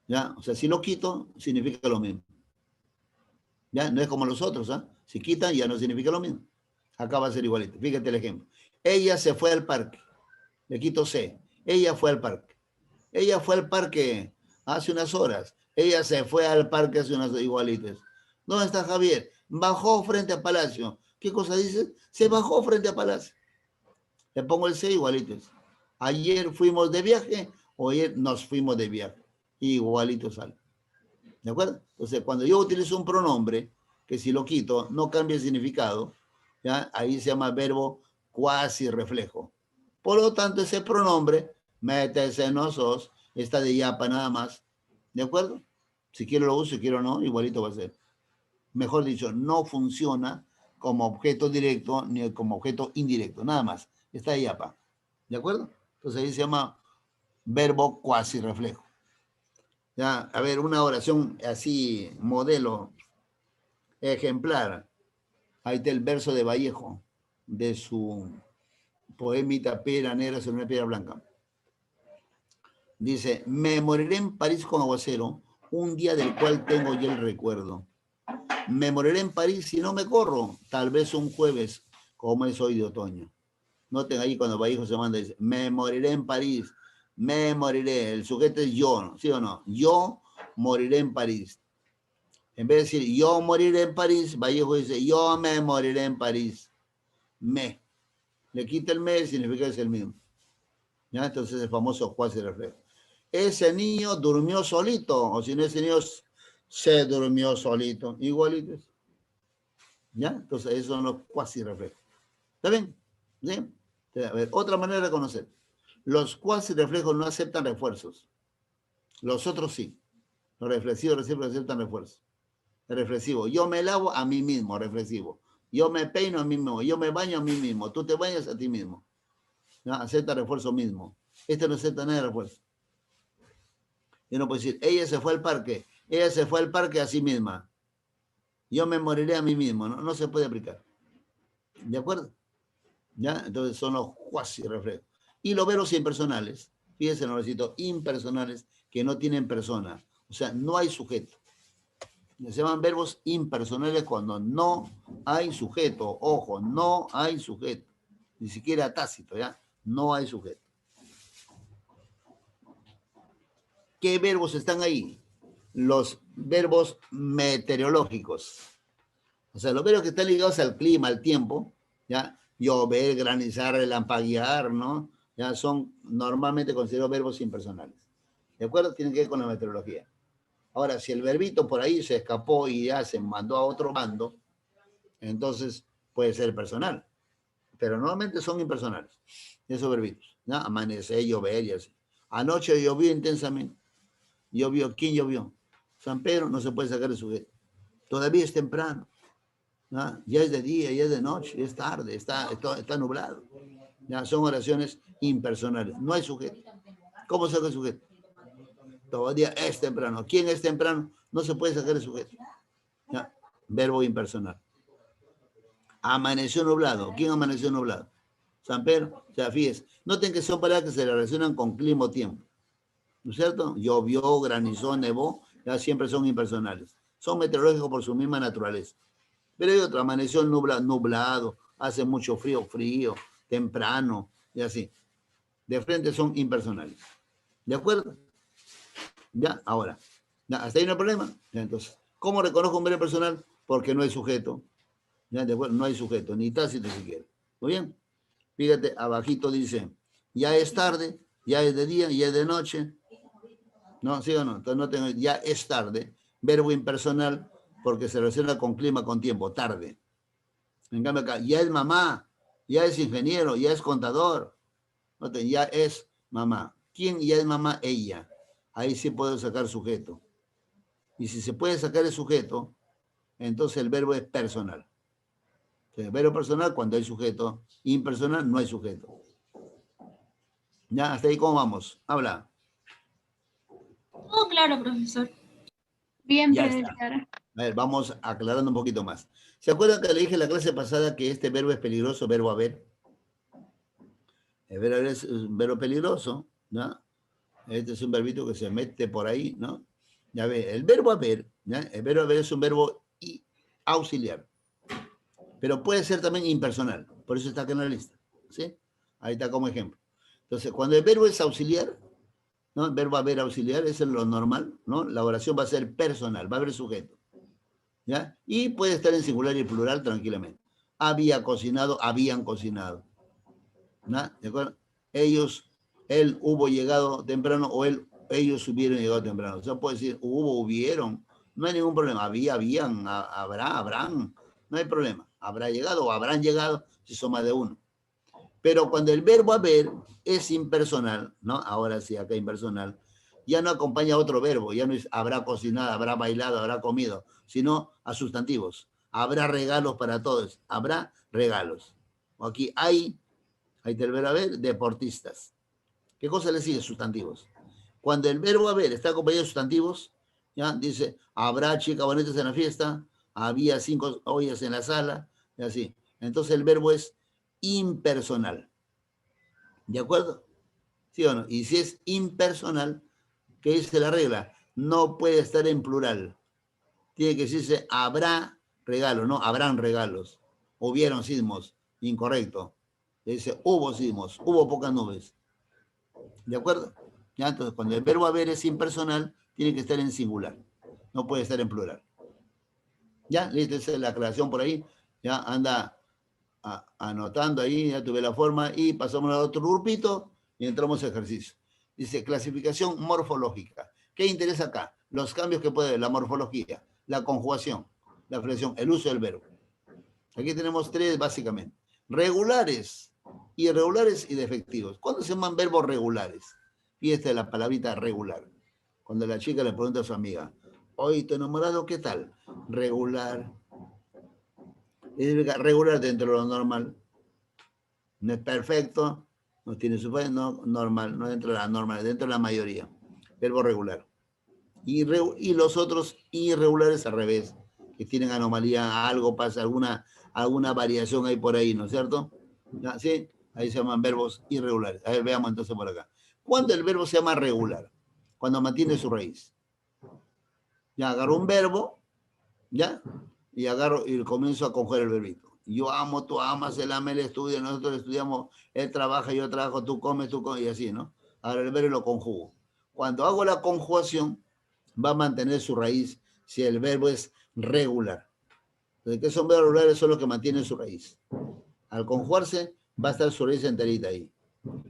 ¿Ya? O sea, si lo quito, significa lo mismo. ¿Ya? No es como los otros, ¿ah? Si quitan, ya no significa lo mismo. Acá va a ser igualito. Fíjate el ejemplo. Ella se fue al parque. Le quito C. Ella fue al parque. Ella fue al parque hace unas horas. Ella se fue al parque hace unas horas, igualitas. ¿Dónde está Javier? Bajó frente al Palacio. ¿Qué cosa dice? Se bajó frente al Palacio. Le pongo el C, igualitos. Ayer fuimos de viaje o ayer nos fuimos de viaje. Igualito sale. ¿De acuerdo? Entonces, cuando yo utilizo un pronombre, que si lo quito, no cambia el significado, ¿ya? Ahí se llama verbo cuasi reflejo. Por lo tanto, ese pronombre, métese, no sos, está de yapa nada más. ¿De acuerdo? Si quiero lo uso, si quiero no, igualito va a ser. Mejor dicho, no funciona como objeto directo ni como objeto indirecto, nada más. Está de yapa. ¿De acuerdo? Entonces ahí se llama verbo cuasi reflejo. Ya, a ver, una oración así, modelo, ejemplar. Ahí está el verso de Vallejo, de su poemita Piedra Negra sobre una piedra blanca. Dice, me moriré en París con aguacero, un día del cual tengo ya el recuerdo. Me moriré en París si no me corro, tal vez un jueves, como es hoy de otoño. Noten ahí cuando Vallejo se manda, dice, me moriré en París, me moriré. El sujeto es yo, ¿sí o no? Yo moriré en París. En vez de decir, yo moriré en París, Vallejo dice, yo me moriré en París. Me. Le quita el me, significa que es el mismo. ¿Ya? Entonces el famoso cuasi reflejo. Ese niño durmió solito, o si no, ese niño se durmió solito. Igualito. ¿Ya? Entonces esos son los cuasi reflejos. ¿Está bien? ¿Sí? A ver, otra manera de conocer. Los cuasi reflejos no aceptan refuerzos. Los otros sí. Los reflexivos siempre aceptan refuerzos. El reflexivo. Yo me lavo a mí mismo, reflexivo. Yo me peino a mí mismo. Yo me baño a mí mismo. Tú te bañas a ti mismo. ¿No? Acepta refuerzo mismo. Este no acepta nada de refuerzo. Yo no puedo decir, ella se fue al parque. Ella se fue al parque a sí misma. Yo me moriré a mí mismo. No, no se puede aplicar. ¿De acuerdo? ¿Ya? Entonces son los cuasi reflejos. Y los verbos impersonales. Fíjense, no necesito impersonales que no tienen persona. O sea, no hay sujeto. Se llaman verbos impersonales cuando no hay sujeto. Ojo, no hay sujeto. Ni siquiera tácito, ¿ya? No hay sujeto. ¿Qué verbos están ahí? Los verbos meteorológicos. O sea, los verbos que están ligados al clima, al tiempo, ¿ya? Llover, granizar, relampaguear, ¿no? Ya son normalmente considerados verbos impersonales. ¿De acuerdo? Tienen que ver con la meteorología. Ahora, si el verbito por ahí se escapó y ya se mandó a otro bando, entonces puede ser personal. Pero normalmente son impersonales, esos verbitos. ¿Ya? Amanecer, llover y así. Anoche llovió intensamente. Llovió. ¿Quién llovió? San Pedro, no se puede sacar el sujeto. Todavía es temprano. ¿Ya? Ya es de día, ya es de noche, ya es tarde, está nublado. ¿Ya? Son oraciones impersonales. No hay sujeto. ¿Cómo saca el sujeto? Todavía es temprano. ¿Quién es temprano? No se puede sacar el sujeto. ¿Ya? Verbo impersonal. Amaneció nublado. ¿Quién amaneció nublado? San Pedro. O sea, fíjense. Noten que son palabras que se relacionan con clima o tiempo. ¿No es cierto? Llovió, granizó, nevó. ya siempre son impersonales. Son meteorológicos por su misma naturaleza. Pero hay otra, amaneció nublado, hace mucho frío, temprano, y así. De frente son impersonales. ¿De acuerdo? Ya, ahora. Ya, ¿hasta ahí no hay problema? Ya, entonces, ¿cómo reconozco un verbo personal? Porque no hay sujeto. ¿Ya? ¿De acuerdo? No hay sujeto, ni tácito siquiera. ¿Muy bien? Fíjate, abajito dice, ya es tarde, ya es de día, ya es de noche. ¿No? ¿Sí o no? Entonces no tengo, ya es tarde. Verbo impersonal porque se relaciona con clima, con tiempo, tarde. En cambio acá, ya es mamá, ya es ingeniero, ya es contador. Ya es mamá. ¿Quién ya es mamá? Ella. Ahí sí puedo sacar sujeto. Y si se puede sacar el sujeto, entonces el verbo es personal. El verbo personal cuando hay sujeto, impersonal no hay sujeto. Ya, hasta ahí cómo vamos. Habla. Todo claro, profesor. Bien, Ya está. profesor. A ver, vamos aclarando un poquito más. ¿Se acuerdan que le dije en la clase pasada que este verbo es peligroso, verbo haber? El verbo haber es un verbo peligroso, ¿no? Este es un verbito que se mete por ahí, ¿no? Ya ve, el verbo haber, ¿ya? El verbo haber es un verbo auxiliar, pero puede ser también impersonal, por eso está acá en la lista, ¿sí? Ahí está como ejemplo. Entonces, cuando el verbo es auxiliar, ¿no? El verbo haber auxiliar es lo normal, ¿no? La oración va a ser personal, va a haber sujeto, ¿ya? Y puede estar en singular y plural tranquilamente. Había cocinado, habían cocinado, ¿no? ¿De acuerdo? Él hubo llegado temprano o ellos hubieron llegado temprano. O sea, puede decir hubieron, no hay ningún problema. Habían, habrán, no hay problema. Habrá llegado o habrán llegado si son más de uno. Pero cuando el verbo haber es impersonal, ¿no? Ahora sí, acá impersonal, ya no acompaña a otro verbo, ya no es habrá cocinado, habrá bailado, habrá comido, sino a sustantivos. Habrá regalos para todos, habrá regalos. Aquí ahí está el verbo haber, deportistas. ¿Qué cosa le sigue? Sustantivos. Cuando el verbo haber está acompañado de sustantivos, ya dice, habrá chicas bonitas en la fiesta, había 5 ollas en la sala, y así. Entonces el verbo es impersonal. ¿De acuerdo? ¿Sí o no? Y si es impersonal, ¿qué dice la regla? No puede estar en plural. Tiene que decirse habrá regalos, no habrán regalos. Hubieron sismos. Incorrecto. Dice hubo sismos, hubo pocas nubes. ¿De acuerdo? ¿Ya? Entonces, cuando el verbo haber es impersonal, tiene que estar en singular. No puede estar en plural. ¿Ya? Listo, esa es la aclaración por ahí. Ya anda anotando ahí, ya tuve la forma, y pasamos a otro grupito y entramos a ejercicio. Dice, clasificación morfológica. ¿Qué interesa acá? Los cambios que puede la morfología, la conjugación, la flexión, el uso del verbo. Aquí tenemos 3 básicamente. Regulares, irregulares y defectivos. ¿Cuándo se llaman verbos regulares? Fíjate la palabrita regular. Cuando la chica le pregunta a su amiga, hoy tu enamorado, ¿qué tal? Regular. Es regular dentro de lo normal. No es perfecto, no tiene su no, normal, no dentro de la normal, dentro de la mayoría. Verbo regular. Y los otros irregulares al revés, que tienen anomalía, algo pasa, alguna variación hay por ahí, ¿no es cierto? ¿Ya? ¿Sí? Ahí se llaman verbos irregulares. A ver, veamos entonces por acá. ¿Cuándo el verbo se llama regular? Cuando mantiene su raíz. Ya agarro un verbo, ¿ya? Y agarro y comienzo a conjugar el verbito. Yo amo, tú amas, él ama, él estudia, nosotros estudiamos, él trabaja, yo trabajo, tú comes, y así, ¿no? Ahora el verbo lo conjugo. Cuando hago la conjugación, va a mantener su raíz si el verbo es regular. Entonces, ¿qué son verbos regulares? Son los que mantienen su raíz. Al conjugarse, va a estar su raíz enterita ahí.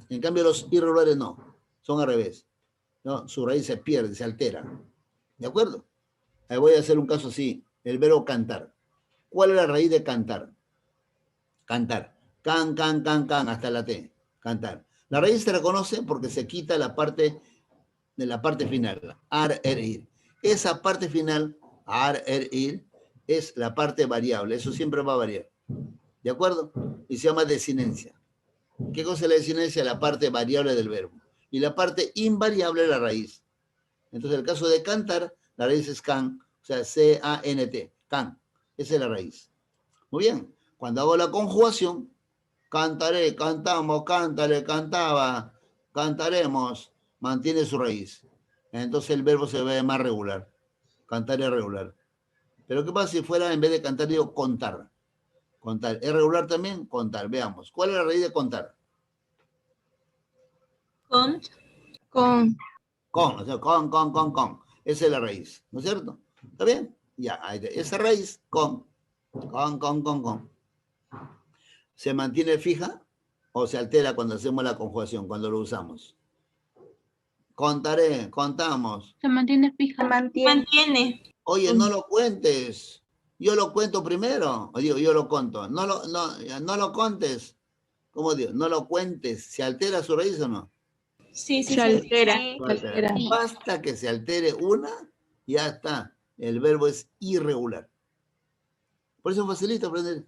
En cambio, los irregulares no, son al revés. ¿No? Su raíz se pierde, se altera. ¿De acuerdo? Ahí voy a hacer un caso así, el verbo cantar. ¿Cuál es la raíz de cantar? Cantar. Can, hasta la T. Cantar. La raíz se reconoce porque se quita la parte de la parte final. Ar, ir. Esa parte final, ar, ir, es la parte variable. Eso siempre va a variar. ¿De acuerdo? Y se llama desinencia. ¿Qué cosa es la desinencia? La parte variable del verbo. Y la parte invariable es la raíz. Entonces, en el caso de cantar, la raíz es can, o sea, C-A-N-T, can. Esa es la raíz. Muy bien. Cuando hago la conjugación, cantaré, cantamos, cántale, cantaba, cantaremos, mantiene su raíz. Entonces el verbo se ve más regular. Cantar es regular. Pero ¿qué pasa si fuera, en vez de cantar, digo contar? Contar. ¿Es regular también? Contar. Veamos. ¿Cuál es la raíz de contar? Con. Con. Con. O sea, con. Esa es la raíz. ¿No es cierto? ¿Está bien? Ya. Ahí está. Esa raíz, con. Con. ¿Se mantiene fija o se altera cuando hacemos la conjugación, cuando lo usamos? Contaré, contamos. Se mantiene fija. Mantiene. Oye, no lo cuentes. Yo lo cuento primero. O digo, yo lo conto. No lo contes. ¿Cómo digo? No lo cuentes. ¿Se altera su raíz o no? Sí, Se altera. No altera. Sí. Basta que se altere una, ya está. El verbo es irregular. Por eso facilita aprender.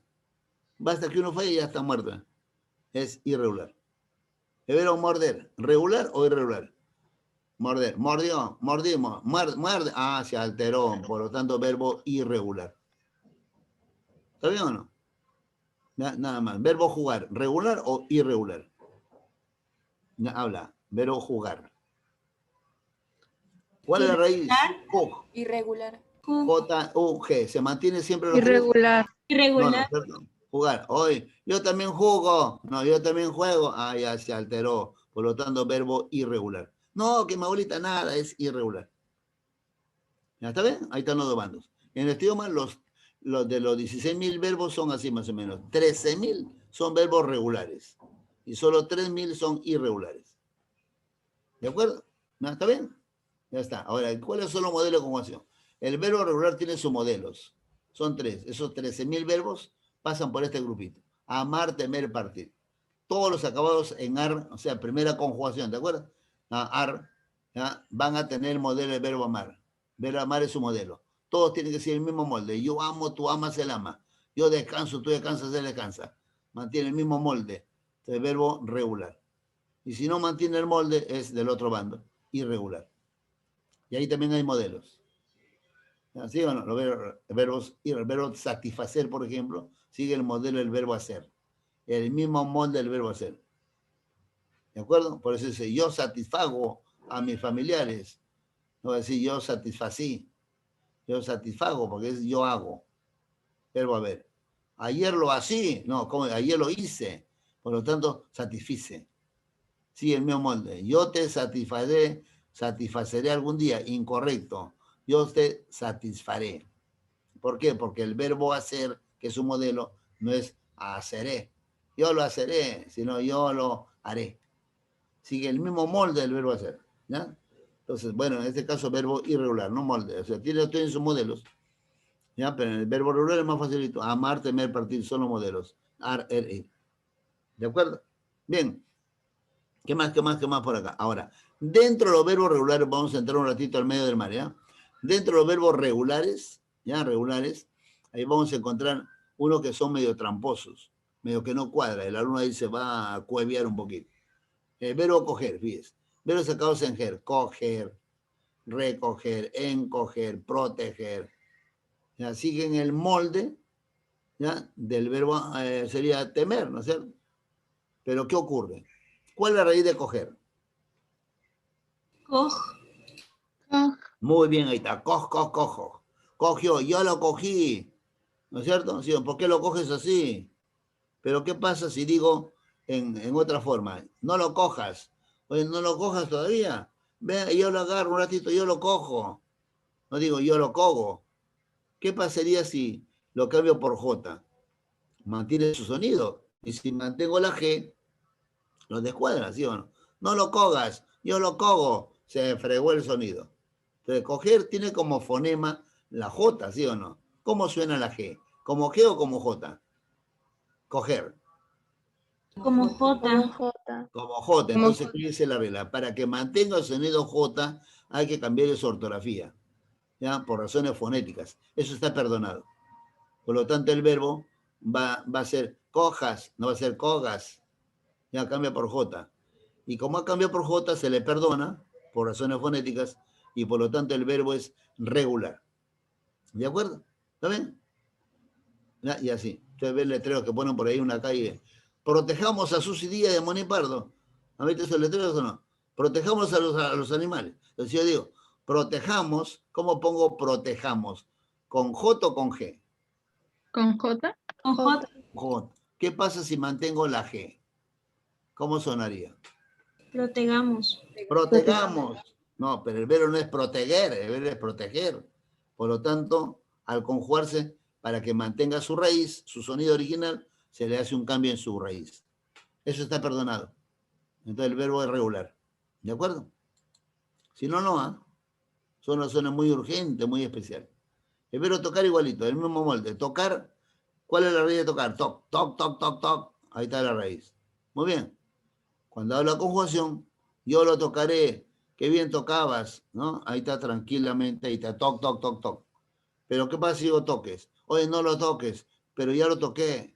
Basta que uno falle y ya está muerto. Es irregular. El verbo morder, ¿regular o irregular? Morder, mordió, mordimos, muerde. Ah, se alteró, por lo tanto, verbo irregular. ¿Está bien o no? Nada más. Verbo jugar, ¿regular o irregular? Habla, verbo jugar. ¿Cuál es la raíz? Jug. Irregular. J-U-G. ¿Se mantiene siempre los Irregular. No, Irregular. no, perdón. Jugar. Hoy, yo también jugo. No, yo también juego. Ah, ya se alteró. Por lo tanto, verbo irregular. No, que mi abuelita nada, es irregular. ¿Ya está bien? Ahí están los dos bandos. En el idioma, los de los 16.000 verbos son así más o menos. 13.000 son verbos regulares. Y solo 3.000 son irregulares. ¿De acuerdo? ¿No? ¿Está bien? Ya está. Ahora, ¿cuáles son los modelos de conjugación? El verbo regular tiene sus modelos. Son 3. Esos 13.000 verbos pasan por este grupito. Amar, temer, partir. Todos los acabados en ar, o sea, primera conjugación, ¿de acuerdo? Ar, ¿ya? Van a tener el modelo del verbo amar. Verbo amar es su modelo. Todos tienen que ser el mismo molde. Yo amo, tú amas, él ama. Yo descanso, tú descansas, él descansa. Mantiene el mismo molde. El verbo regular. Y si no mantiene el molde, es del otro bando, irregular. Y ahí también hay modelos. ¿Sí o no? Los verbos, el verbo satisfacer, por ejemplo, sigue el modelo del verbo hacer. El mismo molde del verbo hacer. ¿De acuerdo? Por eso dice, yo satisfago a mis familiares. No va a decir yo satisfací. Yo satisfago porque es yo hago. Verbo haber. Ayer lo hacía. No, como ayer lo hice. Por lo tanto, satisfice. Sigue el mismo molde. Yo te satisfaceré algún día. Incorrecto. Yo te satisfaré. ¿Por qué? Porque el verbo hacer, que es un modelo, no es haceré. Yo lo haceré, sino yo lo haré. Sigue el mismo molde del verbo hacer. ¿Ya? Entonces, bueno, en este caso, verbo irregular, no molde. O sea, tiene sus modelos. ¿Ya? Pero en el verbo regular es más facilito. Amar, temer, partir, son los modelos. Ar, ir. ¿De acuerdo? Bien. ¿Qué más por acá? Ahora, dentro de los verbos regulares, vamos a entrar un ratito al medio del mar, ¿ya? Dentro de los verbos regulares, ¿ya? Regulares, ahí vamos a encontrar unos que son medio tramposos, medio que no cuadra. El alumno ahí se va a cueviar un poquito. El verbo coger, fíjese. Verbos sacados en ger. Coger, recoger, encoger, proteger. ¿Ya? Siguen el molde, ¿ya? Del verbo sería temer, ¿no es cierto? Pero ¿qué ocurre? ¿Cuál es la raíz de coger? Coj. Muy bien, ahí está. Cojo. Cogió, yo lo cogí. ¿No es cierto? Sí, ¿por qué lo coges así? Pero ¿qué pasa si digo en otra forma? No lo cojas. Oye, no lo cojas todavía. Ve, yo lo agarro un ratito, yo lo cojo. No digo yo lo cojo. ¿Qué pasaría si lo cambio por J? Mantiene su sonido. Y si mantengo la G, lo descuadra, ¿sí o no? No lo cogas, yo lo cogo. Se fregó el sonido. Entonces, coger tiene como fonema la J, ¿sí o no? ¿Cómo suena la G? ¿Como G o como J? Coger. Como J. Como J. Entonces, ¿qué dice la regla? Para que mantenga el sonido J, hay que cambiar su ortografía, ¿ya? Por razones fonéticas. Eso está perdonado. Por lo tanto, el verbo va a ser cojas, no va a ser cogas. Ya cambia por J. Y como ha cambiado por J, se le perdona por razones fonéticas y por lo tanto el verbo es regular. ¿De acuerdo? ¿Está bien? ¿Ya? Y así. Ustedes ven letreros que ponen por ahí una calle. Protejamos a Susy Díaz de Monipardo. ¿Han visto esos letreros o no? Protejamos a los animales. Entonces yo digo, Protejamos, ¿cómo pongo protejamos? ¿Con J o con G? Con J. Con J. J. ¿Qué pasa si mantengo la G? ¿Cómo sonaría? Protegamos. Protegamos. No, pero el verbo no es proteger, el verbo es proteger. Por lo tanto, al conjugarse, para que mantenga su raíz, su sonido original, se le hace un cambio en su raíz. Eso está perdonado. Entonces el verbo es regular. ¿De acuerdo? Si no, no, ¿ah? Suena muy urgente, muy especial. El verbo tocar igualito, el mismo molde. Tocar, ¿cuál es la raíz de tocar? Toc, toc, toc, toc, toc. Ahí está la raíz. Muy bien. Cuando hablo de conjugación, yo lo tocaré. Qué bien tocabas, ¿no? Ahí está tranquilamente, ahí está, toc, toc, toc, toc. Pero ¿qué pasa si yo toques? Oye, no lo toques, pero ya lo toqué.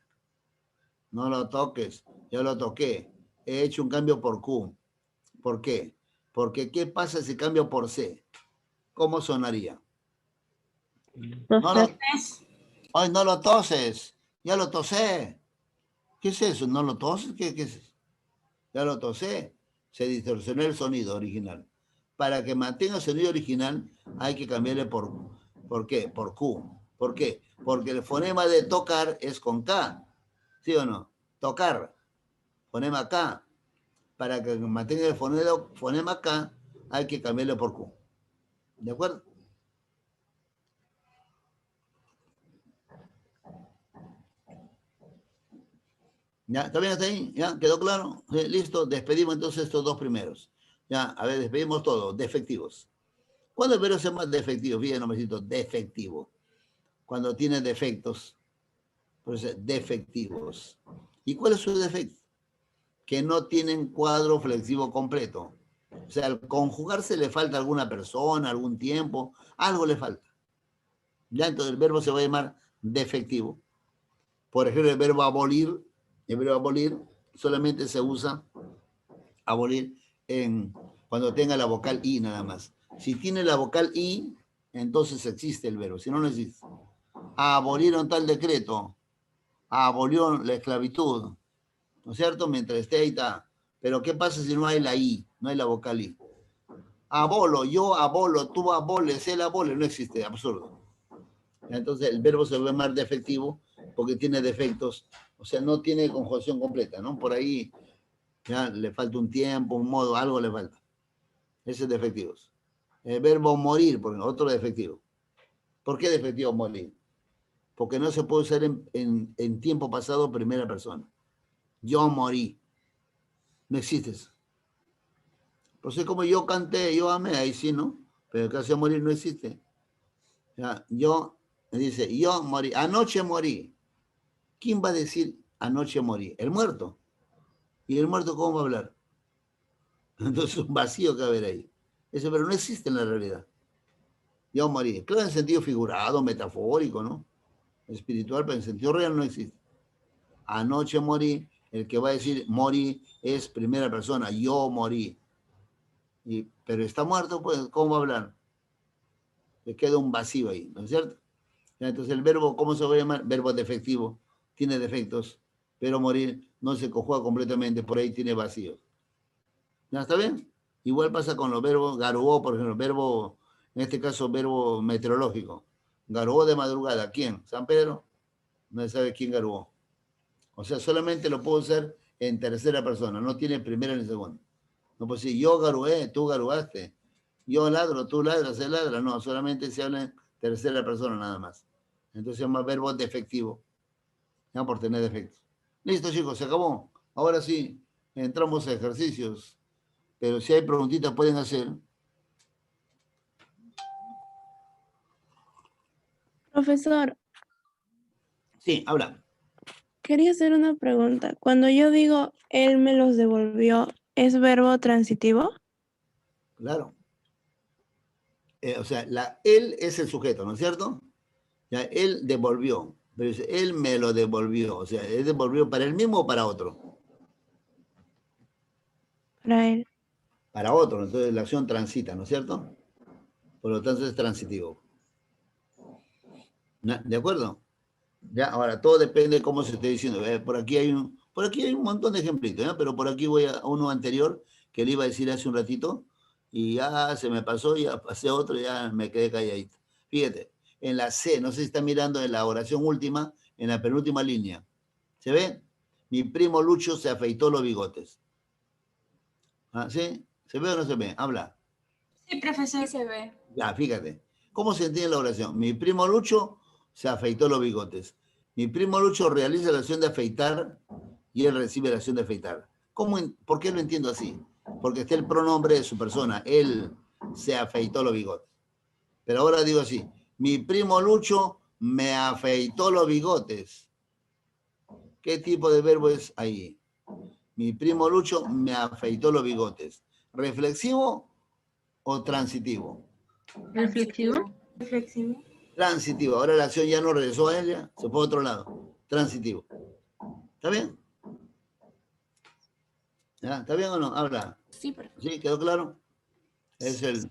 No lo toques, ya lo toqué. He hecho un cambio por Q. ¿Por qué? Porque ¿qué pasa si cambio por C? ¿Cómo sonaría? No lo, ay, no lo toses, ya lo tosé. ¿Qué es eso? ¿No lo toses? ¿Qué es eso? Ya lo tosé. Se distorsionó el sonido original. Para que mantenga el sonido original hay que cambiarle ¿por qué? Por Q. ¿Por qué? Porque el fonema de tocar es con K. ¿Sí o no? Tocar. Fonema K. Para que mantenga el fonema K hay que cambiarle por Q. ¿De acuerdo? ¿Ya? ¿Está bien hasta ahí? ¿Ya? ¿Quedó claro? ¿Sí? Listo. Despedimos entonces estos dos primeros. Ya, a ver, despedimos todos. Defectivos. ¿Cuándo el verbo se llama defectivo? Fíjense, nombrecito, defectivo. Cuando tiene defectos. Pues defectivos. ¿Y cuál es su defecto? Que no tienen cuadro flexivo completo. O sea, al conjugarse le falta alguna persona, algún tiempo, algo le falta. Ya entonces el verbo se va a llamar defectivo. Por ejemplo, el verbo abolir solamente se usa abolir cuando tenga la vocal I nada más. Si tiene la vocal I, entonces existe el verbo, si no, no existe. Abolieron tal decreto, abolió la esclavitud, ¿no es cierto? Mientras esté ahí está. Pero ¿qué pasa si no hay la I, no hay la vocal I? Abolo, yo abolo, tú aboles, él abole, no existe, absurdo. Entonces el verbo se va a llamar defectivo porque tiene defectos, o sea, no tiene conjugación completa, ¿no? Por ahí ya le falta un tiempo, un modo, algo le falta. Ese es defectivos. El verbo morir, por ejemplo, otro defectivo. ¿Por qué defectivo morir? Porque no se puede usar en tiempo pasado primera persona. Yo morí. No existe eso. Pues es como yo canté, yo amé, ahí sí, ¿no? Pero el caso de morir no existe. Ya, dice, yo morí, anoche morí. ¿Quién va a decir anoche morí? El muerto. ¿Y el muerto cómo va a hablar? Entonces un vacío que va a haber ahí. Eso, pero no existe en la realidad. Yo morí. Claro, en sentido figurado, metafórico, ¿no? Espiritual, pero en sentido real no existe. Anoche morí, el que va a decir morí es primera persona, yo morí. Pero está muerto, pues, ¿cómo va a hablar? Le queda un vacío ahí, ¿no es cierto? Entonces el verbo, ¿cómo se va a llamar? Verbo defectivo, tiene defectos, pero morir no se conjuga completamente, por ahí tiene vacíos. ¿Ya está bien? Igual pasa con los verbos, garuó, por ejemplo, verbo, en este caso, verbo meteorológico. Garuó de madrugada, ¿quién? ¿San Pedro? No se sabe quién garuó. O sea, solamente lo puedo hacer en tercera persona, no tiene primera ni segunda. No puedo decir, yo garué, tú garuaste. Yo ladro, tú ladras, él ladra. No, solamente se habla en tercera persona nada más. Entonces se llama verbo defectivo. Ya por tener defectos. Listo, chicos, se acabó. Ahora sí, entramos a ejercicios. Pero si hay preguntitas pueden hacer. Profesor, Sí, habla. quería hacer una pregunta. Cuando yo digo él me los devolvió, ¿es verbo transitivo? Claro. O sea, él es el sujeto, ¿no es cierto? Ya, él devolvió. Pero dice, él me lo devolvió. O sea, ¿él devolvió para él mismo o para otro? Para él. Para otro. Entonces la acción transita, ¿no es cierto? Por lo tanto es transitivo. ¿De acuerdo? Ya, ahora, todo depende de cómo se esté diciendo. Por aquí hay un montón de ejemplitos, ¿eh? Pero por aquí voy a uno anterior que le iba a decir hace un ratito. y ya se me pasó, ya pasé otro, ya me quedé calladito. Fíjate, en la C, no sé si está mirando en la oración última, en la penúltima línea. ¿Se ve? Mi primo Lucho se afeitó los bigotes. ¿Ah, sí? ¿Se ve o no se ve? Habla. Sí, profesor. Sí se ve. Ya, fíjate. ¿Cómo se entiende la oración? Mi primo Lucho se afeitó los bigotes. Mi primo Lucho realiza la acción de afeitar y él recibe la acción de afeitar. ¿Por qué lo entiendo así? Porque está el pronombre de su persona. Él se afeitó los bigotes. Pero ahora digo así. Mi primo Lucho me afeitó los bigotes. ¿Qué tipo de verbo es ahí? Mi primo Lucho me afeitó los bigotes. ¿Reflexivo o transitivo? ¿Reflexivo? Reflexivo. Transitivo. Ahora la acción ya no regresó a ella, se fue a otro lado. Transitivo. ¿Está bien? ¿Ya? ¿Está bien o no? Habla. Sí, perfecto. ¿Sí? ¿Quedó claro? Es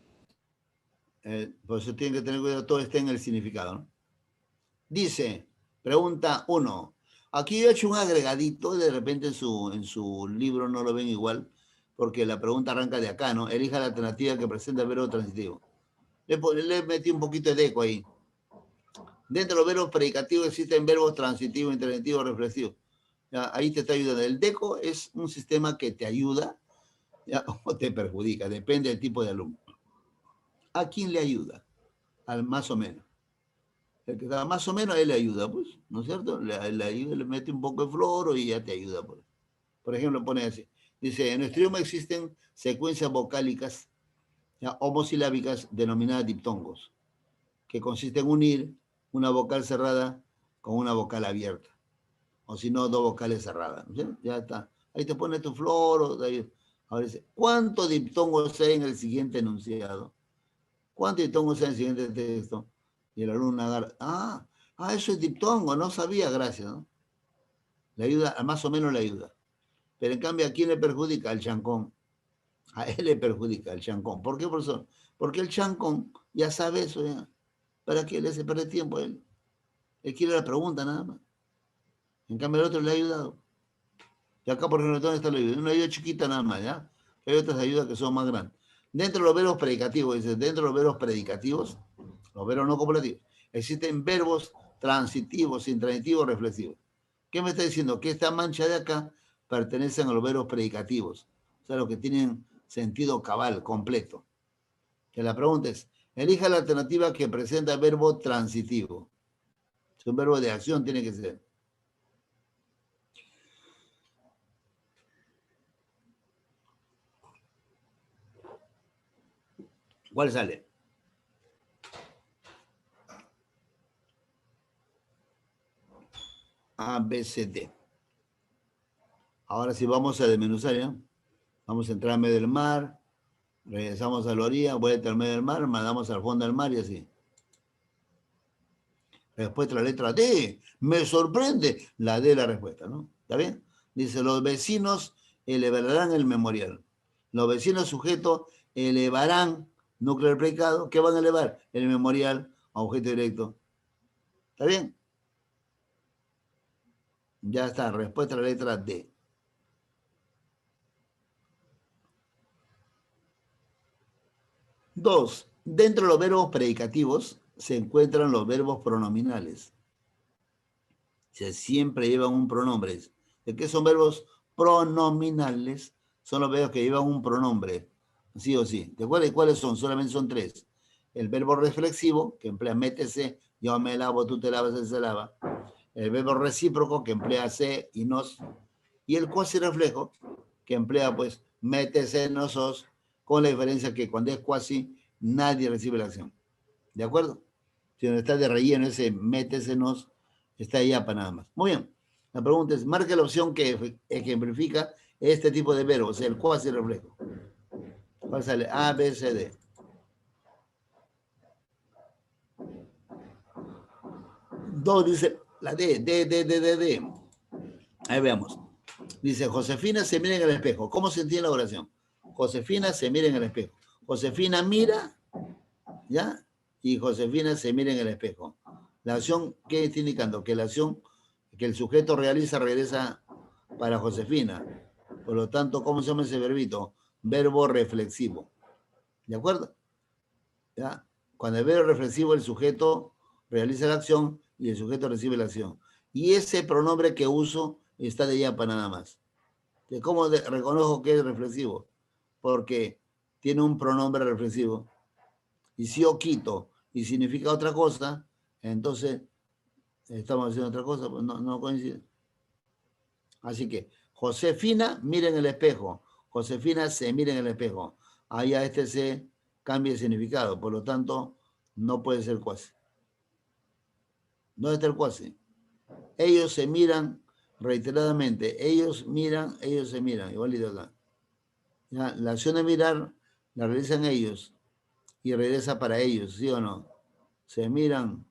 por eso tienen que tener cuidado, todo está en el significado, ¿no? Dice, pregunta 1. Aquí yo he hecho un agregadito, de repente en su libro no lo ven igual, porque la pregunta arranca de acá, ¿no? Elija la alternativa que presenta el verbo transitivo. Le metí un poquito de eco ahí. Dentro de los verbos predicativos existen verbos transitivos, intransitivos, reflexivos. ¿Ya? Ahí te está ayudando. El DECO es un sistema que te ayuda, ¿ya? O te perjudica, depende del tipo de alumno. ¿A quién le ayuda? Al más o menos. El que está más o menos, él le ayuda, pues, ¿no es cierto? Le ayuda, le mete un poco de floro y ya te ayuda. Pues. Por ejemplo, pone así. Dice, en nuestro idioma existen secuencias vocálicas, ¿ya? Homosilábicas denominadas diptongos, que consiste en unir una vocal cerrada con una vocal abierta. O si no, dos vocales cerradas. ¿Sí? Ya está. Ahí te pone tu flor. Ahora dice, ¿cuántos diptongos hay en el siguiente enunciado? ¿Cuántos diptongos hay en el siguiente texto? Y el alumno agarra, eso es diptongo, no sabía, gracias. ¿No? Le ayuda, más o menos le ayuda. Pero en cambio, ¿a quién le perjudica? Al chancón. A él le perjudica, al chancón. ¿Por qué, profesor? Porque el chancón ya sabe eso, ya. ¿Para qué le hace perder tiempo a él? Él quiere la pregunta nada más. En cambio, el otro le ha ayudado. Y acá, por ejemplo, ¿dónde está la ayuda? Una ayuda chiquita nada más, ¿ya? Hay otras ayudas que son más grandes. Dentro de los verbos predicativos, dice, dentro de los verbos predicativos, los verbos no copulativos, existen verbos transitivos, intransitivos, reflexivos. ¿Qué me está diciendo? Que esta mancha de acá pertenecen a los verbos predicativos, o sea, los que tienen sentido cabal, completo. Que la pregunta es, elija la alternativa que presenta el verbo transitivo. Es un verbo de acción, tiene que ser. ¿Cuál sale? A, B, C, D. Ahora sí vamos a desmenuzar, ¿ya? Vamos a entrar a medio del mar, regresamos a la orilla, vuelta al medio del mar, mandamos al fondo del mar y así. Respuesta la letra D. Me sorprende la D la respuesta, ¿no? ¿Está bien? Dice, los vecinos elevarán el memorial. Los vecinos sujetos elevarán, núcleo del predicado, ¿qué van a elevar? El memorial a objeto directo. ¿Está bien? Ya está, respuesta a la letra D. 2. Dentro de los verbos predicativos se encuentran los verbos pronominales. Se siempre llevan un pronombre. ¿De qué son verbos pronominales? Son los verbos que llevan un pronombre, sí o sí. ¿Te acuerdas cuáles son? Solamente son 3. El verbo reflexivo, que emplea métese, yo me lavo, tú te lavas, él se lava. El verbo recíproco, que emplea se y nos. Y el cuasi reflejo, que emplea pues métese, nosos, con la diferencia que cuando es cuasi, nadie recibe la acción. ¿De acuerdo? Si no está de relleno ese métese, nos, está ahí para nada más. Muy bien. La pregunta es, marque la opción que ejemplifica este tipo de verbo, o sea, el cuasi reflejo. ¿Cuál sale? A, B, C, D. 2 dice la D, D. Ahí veamos. Dice, Josefina se mira en el espejo. ¿Cómo se entiende la oración? Josefina se mira en el espejo. Josefina mira, ¿ya? Y Josefina se mira en el espejo. La acción, ¿qué está indicando? Que la acción que el sujeto realiza regresa para Josefina. Por lo tanto, ¿cómo se llama ese verbito? Verbo reflexivo. ¿De acuerdo? ¿Ya? Cuando el verbo reflexivo, el sujeto realiza la acción y el sujeto recibe la acción. Y ese pronombre que uso está de yapa nada más. ¿Cómo reconozco que es reflexivo? Porque tiene un pronombre reflexivo. Y si yo quito y significa otra cosa, entonces estamos haciendo otra cosa, pues no coincide. Así que Josefina mira en el espejo. Josefina se mira en el espejo. Ahí a este se cambia de significado. Por lo tanto, no puede ser cuasi. ¿Dónde está el cuasi? Ellos se miran reiteradamente. Ellos miran, ellos se miran. Igualito acá. ¿Ya? La acción de mirar la realizan ellos y regresa para ellos, ¿sí o no? Se miran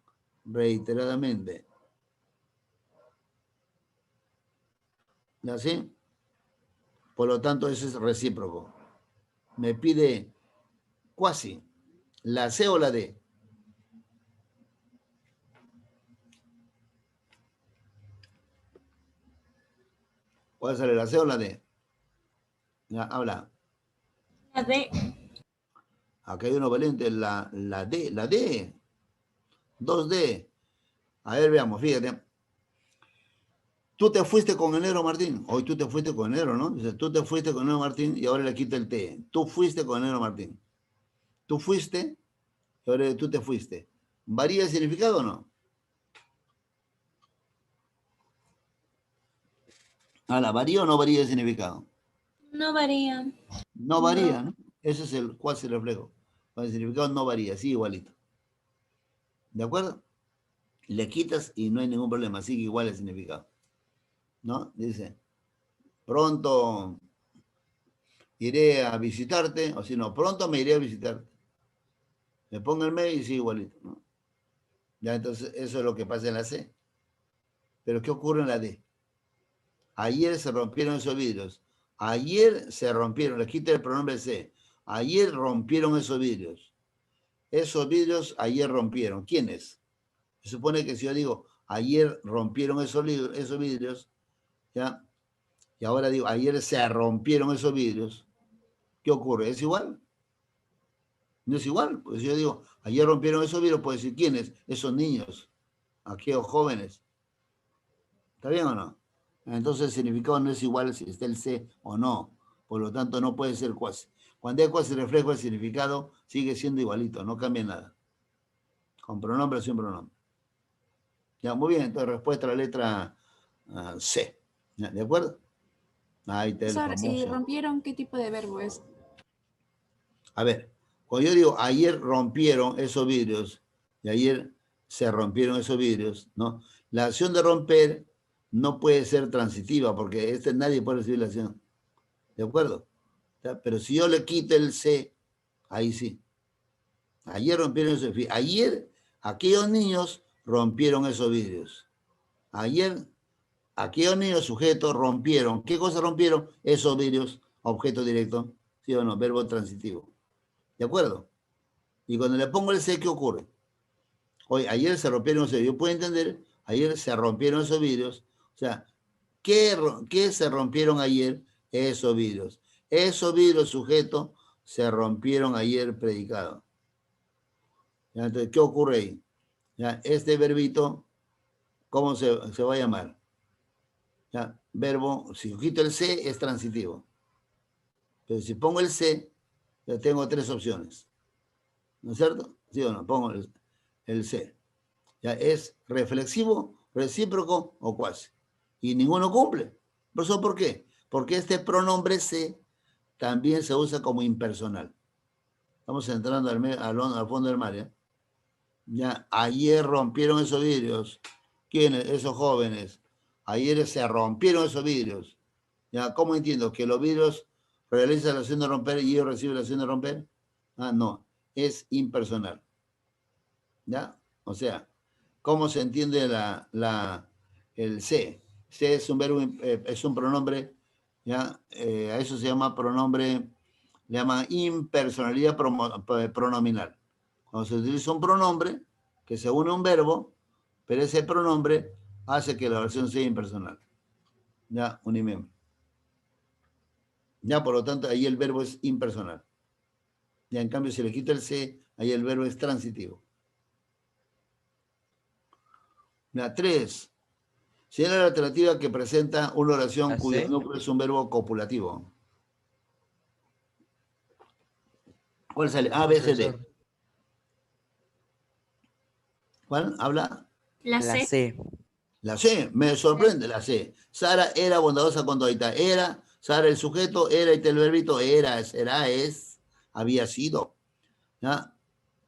reiteradamente. ¿Así? Por lo tanto, eso es recíproco. Me pide cuasi. ¿La C o la D? ¿Puede ser la C o la D? Ya, habla. La D. Acá hay uno valiente, la D, la D. 2D. A ver, veamos, fíjate. Tú te fuiste con el negro Martín. Hoy tú te fuiste con el negro, ¿no? Dice, tú te fuiste con el negro Martín y ahora le quita el T. Tú fuiste con el negro Martín. Tú fuiste y ahora tú te fuiste. ¿Varía el significado o no? Ahora, ¿varía o no varía el significado? No varía. No varía, ¿no? Ese es el cuasi reflejo. El significado no varía, sí, igualito. ¿De acuerdo? Le quitas y no hay ningún problema, sigue igual el significado. ¿No? Dice, pronto iré a visitarte, o si no, pronto me iré a visitarte. Le pongo el me y sigue igualito, ¿no? Ya, entonces, eso es lo que pasa en la C. Pero ¿qué ocurre en la D? Ayer se rompieron esos vidrios. Ayer se rompieron, le quita el pronombre C. Ayer rompieron esos vidrios. Esos vidrios ayer rompieron. ¿Quiénes? Se supone que si yo digo, ayer rompieron esos vidrios, ¿ya? Y ahora digo, ayer se rompieron esos vidrios, ¿qué ocurre? ¿Es igual? No es igual. Pues si yo digo, ayer rompieron esos vidrios, puedo decir, ¿quiénes? Esos niños, aquellos jóvenes. ¿Está bien o no? Entonces el significado no es igual si está el C o no. Por lo tanto, no puede ser cuasi. Cuando hay cuasi reflejo, el significado sigue siendo igualito, no cambia nada. Con pronombre o sin pronombre. Ya, muy bien. Entonces, respuesta a la letra C. ¿Ya? ¿De acuerdo? Ahí está el Profesor, ¿y famoso. rompieron qué tipo de verbo es? A ver, cuando yo digo ayer rompieron esos vidrios y ayer se rompieron esos vidrios, ¿no? La acción de romper no puede ser transitiva porque nadie puede recibir la acción. ¿De acuerdo? ¿Ya? Pero si yo le quito el C, ahí sí. Ayer rompieron esos vidrios. Ayer aquellos niños rompieron esos vidrios. Ayer aquellos niños sujetos rompieron. ¿Qué cosa rompieron? Esos vidrios, objeto directo. ¿Sí o no? Verbo transitivo. ¿De acuerdo? Y cuando le pongo el C, ¿qué ocurre? Hoy, ayer se rompieron esos vidrios. Yo puedo entender, ayer se rompieron esos vidrios. O sea, ¿qué se rompieron ayer? Esos vidrios. Esos vidrios sujetos se rompieron ayer predicado. ¿Ya? Entonces, ¿qué ocurre ahí? ¿Ya? Este verbito, ¿cómo se va a llamar? ¿Ya? Verbo, si quito el C, es transitivo. Pero si pongo el C, ya tengo tres opciones. ¿No es cierto? ¿Sí o no? Pongo el C. Ya es reflexivo, recíproco o cuasi. Y ninguno cumple. ¿Por qué? Porque este pronombre C también se usa como impersonal. Estamos entrando al fondo del mar, ¿ya? Ya, ayer rompieron esos vidrios. ¿Quiénes? Esos jóvenes. Ayer se rompieron esos vidrios. ¿Ya? ¿Cómo entiendo? ¿Que los vidrios realizan la acción de romper y ellos reciben la acción de romper? Ah, no. Es impersonal. ¿Ya? O sea, ¿cómo se entiende el C? C es un verbo, es un pronombre, ¿ya? A eso se llama pronombre, le llama impersonalidad pronominal. Cuando se utiliza un pronombre que se une a un verbo, pero ese pronombre hace que la oración sea impersonal. ¿Ya? Unimiembro. Ya, por lo tanto, ahí el verbo es impersonal. Ya en cambio, si le quito el se, ahí el verbo es transitivo. La 3. Señala la alternativa que presenta una oración La cuyo C. núcleo es un verbo copulativo. ¿Cuál sale? A, B, C, D. Profesor. ¿Cuál? ¿Habla? La La C. C. La C. Me sorprende la C. Sara era bondadosa cuando ahorita era. Sara el sujeto, era y el verbito era, será, es, había sido. ¿Ya?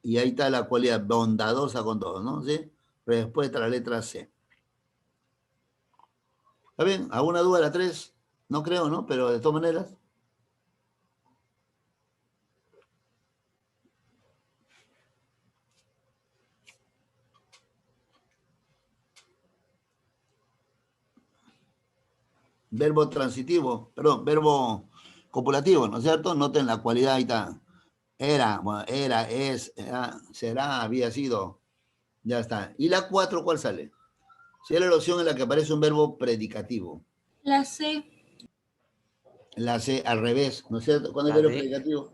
Y ahí está la cualidad bondadosa con todo, ¿no? ¿Sí? Respuesta a la letra C. ¿Está bien? ¿Alguna duda de la 3? No creo, ¿no? Pero de todas maneras. Verbo transitivo, perdón, verbo copulativo, ¿no es cierto? Noten la cualidad, ahí está. Era, bueno, era, es, será, había sido. Ya está. ¿Y la 4 cuál sale? Si es la oración en la que aparece un verbo predicativo. La C. La C al revés, ¿no es cierto? Cuando hay La verbo D. predicativo,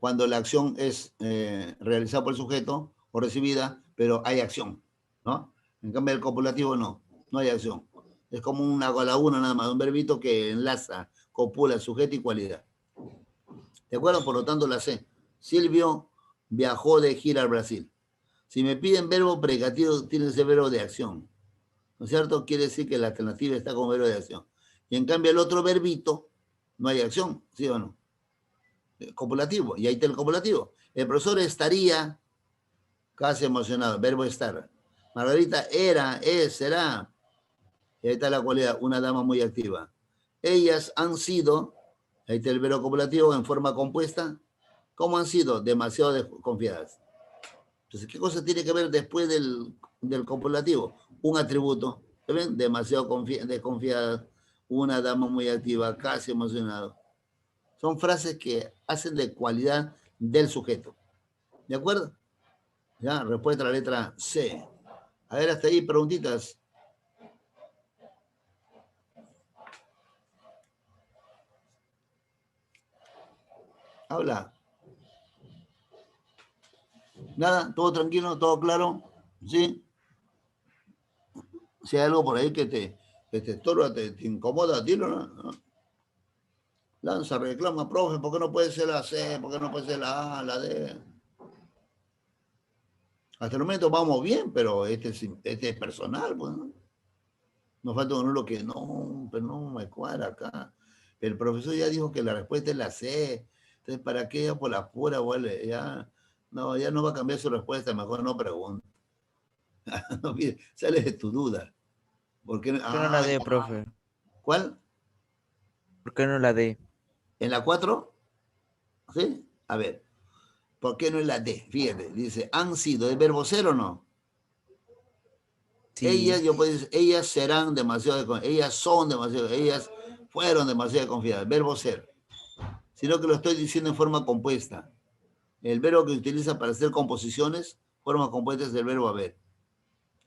cuando la acción es realizada por el sujeto o recibida, pero hay acción, ¿no? En cambio, el copulativo no hay acción. Es como una laguna nada más, un verbito que enlaza, copula, sujeto y cualidad. ¿De acuerdo? Por lo tanto, la C. Silvio viajó de gira al Brasil. Si me piden verbo predicativo, tiene ese verbo de acción. ¿No es cierto? Quiere decir que la alternativa está como verbo de acción. Y en cambio el otro verbito, no hay acción, ¿sí o no? Copulativo, y ahí está el copulativo. El profesor estaría casi emocionado, verbo estar. Margarita era, es, será. Y ahí está la cualidad, una dama muy activa. Ellas han sido, ahí está el verbo copulativo en forma compuesta. ¿Cómo han sido? Demasiado desconfiadas. Entonces, ¿qué cosa tiene que ver después del copulativo? Un atributo. ¿Ven? Demasiado desconfiada, una dama muy activa, casi emocionado. Son frases que hacen de cualidad del sujeto. ¿De acuerdo? Ya, respuesta a la letra C. A ver, hasta ahí, preguntitas. Habla. Nada, todo tranquilo, todo claro. ¿Sí? Si hay algo por ahí que te estorba, te incomoda, dilo, ¿no? Lanza, reclama, profe, ¿por qué no puede ser la C? ¿Por qué no puede ser la A, la D? Hasta el momento vamos bien, pero este es personal, pues, ¿no? Nos falta uno que no, pero no me cuadra acá. El profesor ya dijo que la respuesta es la C. Entonces, ¿para qué ya por la pura vuelve? Ya no va a cambiar su respuesta, mejor no pregunta. No, mire, sale de tu duda. ¿Por qué no? ¿Por qué no la D, profe? ¿Cuál? ¿Por qué no la D? ¿En la 4? ¿Sí? A ver. ¿Por qué no es la D? Fíjate, dice, han sido, ¿es verbo ser o no? Sí. Yo puedo decir, ellas serán demasiado, ellas son demasiado, ellas fueron demasiado confiadas, verbo ser. Sino que lo estoy diciendo en forma compuesta. El verbo que se utiliza para hacer composiciones, forma compuesta es el verbo haber.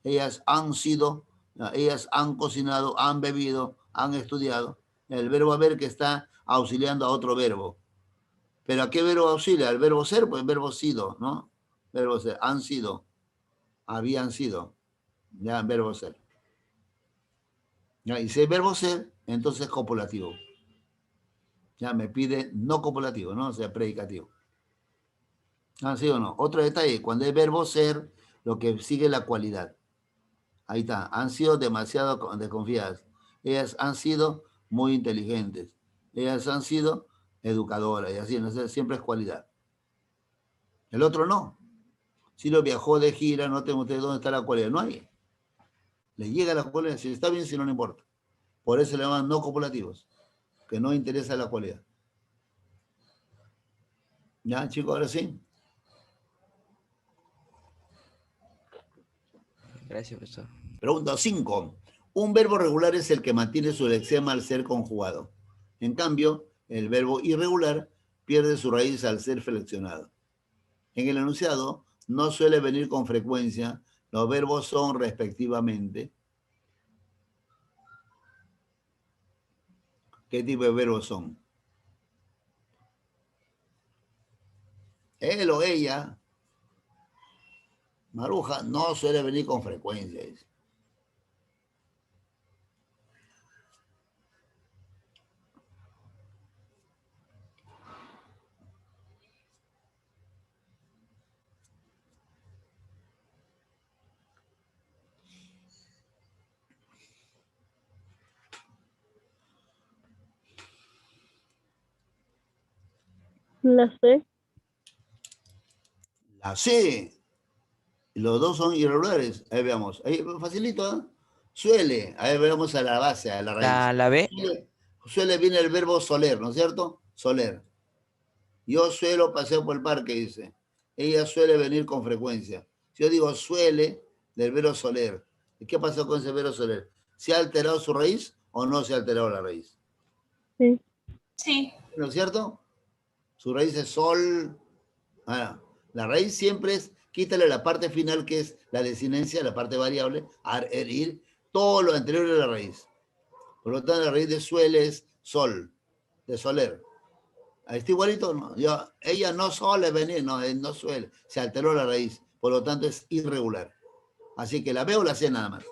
Ellas han sido, ellas han cocinado, han bebido, han estudiado. El verbo haber que está auxiliando a otro verbo. ¿Pero a qué verbo auxilia? ¿El verbo ser? Pues el verbo sido, ¿no? Verbo ser, han sido, habían sido. Ya, verbo ser. Ya, y si es verbo ser, entonces es copulativo. Ya me pide no copulativo, ¿no? O sea, predicativo. ¿Ah, sí o no? Otro detalle, cuando es verbo ser, lo que sigue es la cualidad. Ahí está, han sido demasiado desconfiadas. Ellas han sido muy inteligentes. Ellas han sido educadoras y así, ¿no? O sea, siempre es cualidad. El otro no. Si lo viajó de gira, no tengo ustedes dónde está la cualidad. No hay. Le llega la cualidad, si está bien, si no, no importa. Por eso le llaman no copulativos, que no interesa la cualidad. Ya, chicos, ahora sí. Gracias, profesor. Pregunta 5. Un verbo regular es el que mantiene su lexema al ser conjugado. En cambio, el verbo irregular pierde su raíz al ser flexionado. En el enunciado no suele venir con frecuencia. Los verbos son respectivamente. ¿Qué tipo de verbos son? Él o ella, Maruja, no suele venir con frecuencia. Dice. La C. La C. Los dos son irregulares. Ahí veamos. Ahí, facilito, ¿eh? Suele. Ahí veamos a la base, a la raíz. La B. Suele viene el verbo soler, ¿no es cierto? Soler. Yo suelo pasear por el parque, dice. Ella suele venir con frecuencia. Si yo digo suele, del verbo soler. ¿Y qué pasó con ese verbo soler? ¿Se ha alterado su raíz o no se ha alterado la raíz? Sí. Sí. ¿No es cierto? Su raíz es sol. Ah, la raíz siempre es, quítale la parte final que es la desinencia, la parte variable, ir, todo lo anterior de la raíz. Por lo tanto, la raíz de suele es sol, de soler. Ahí está igualito, ¿no? Ella no suele venir, no, no suele, se alteró la raíz, por lo tanto es irregular. Así que la B o la C nada más.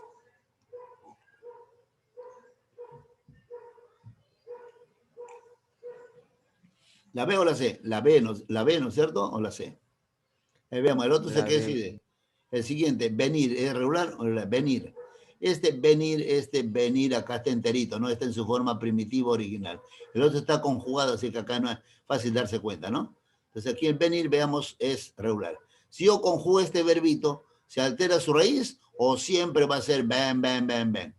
¿La B o la C? La B, ¿no es cierto? ¿O la C? Ahí veamos, el otro se que decide. El siguiente, venir, ¿es regular o la venir? Este venir acá está enterito, no está en su forma primitiva original. El otro está conjugado, así que acá no es fácil darse cuenta, ¿no? Entonces aquí el venir, veamos, es regular. Si yo conjugo este verbito, ¿se altera su raíz o siempre va a ser ven, ven, ven, ven?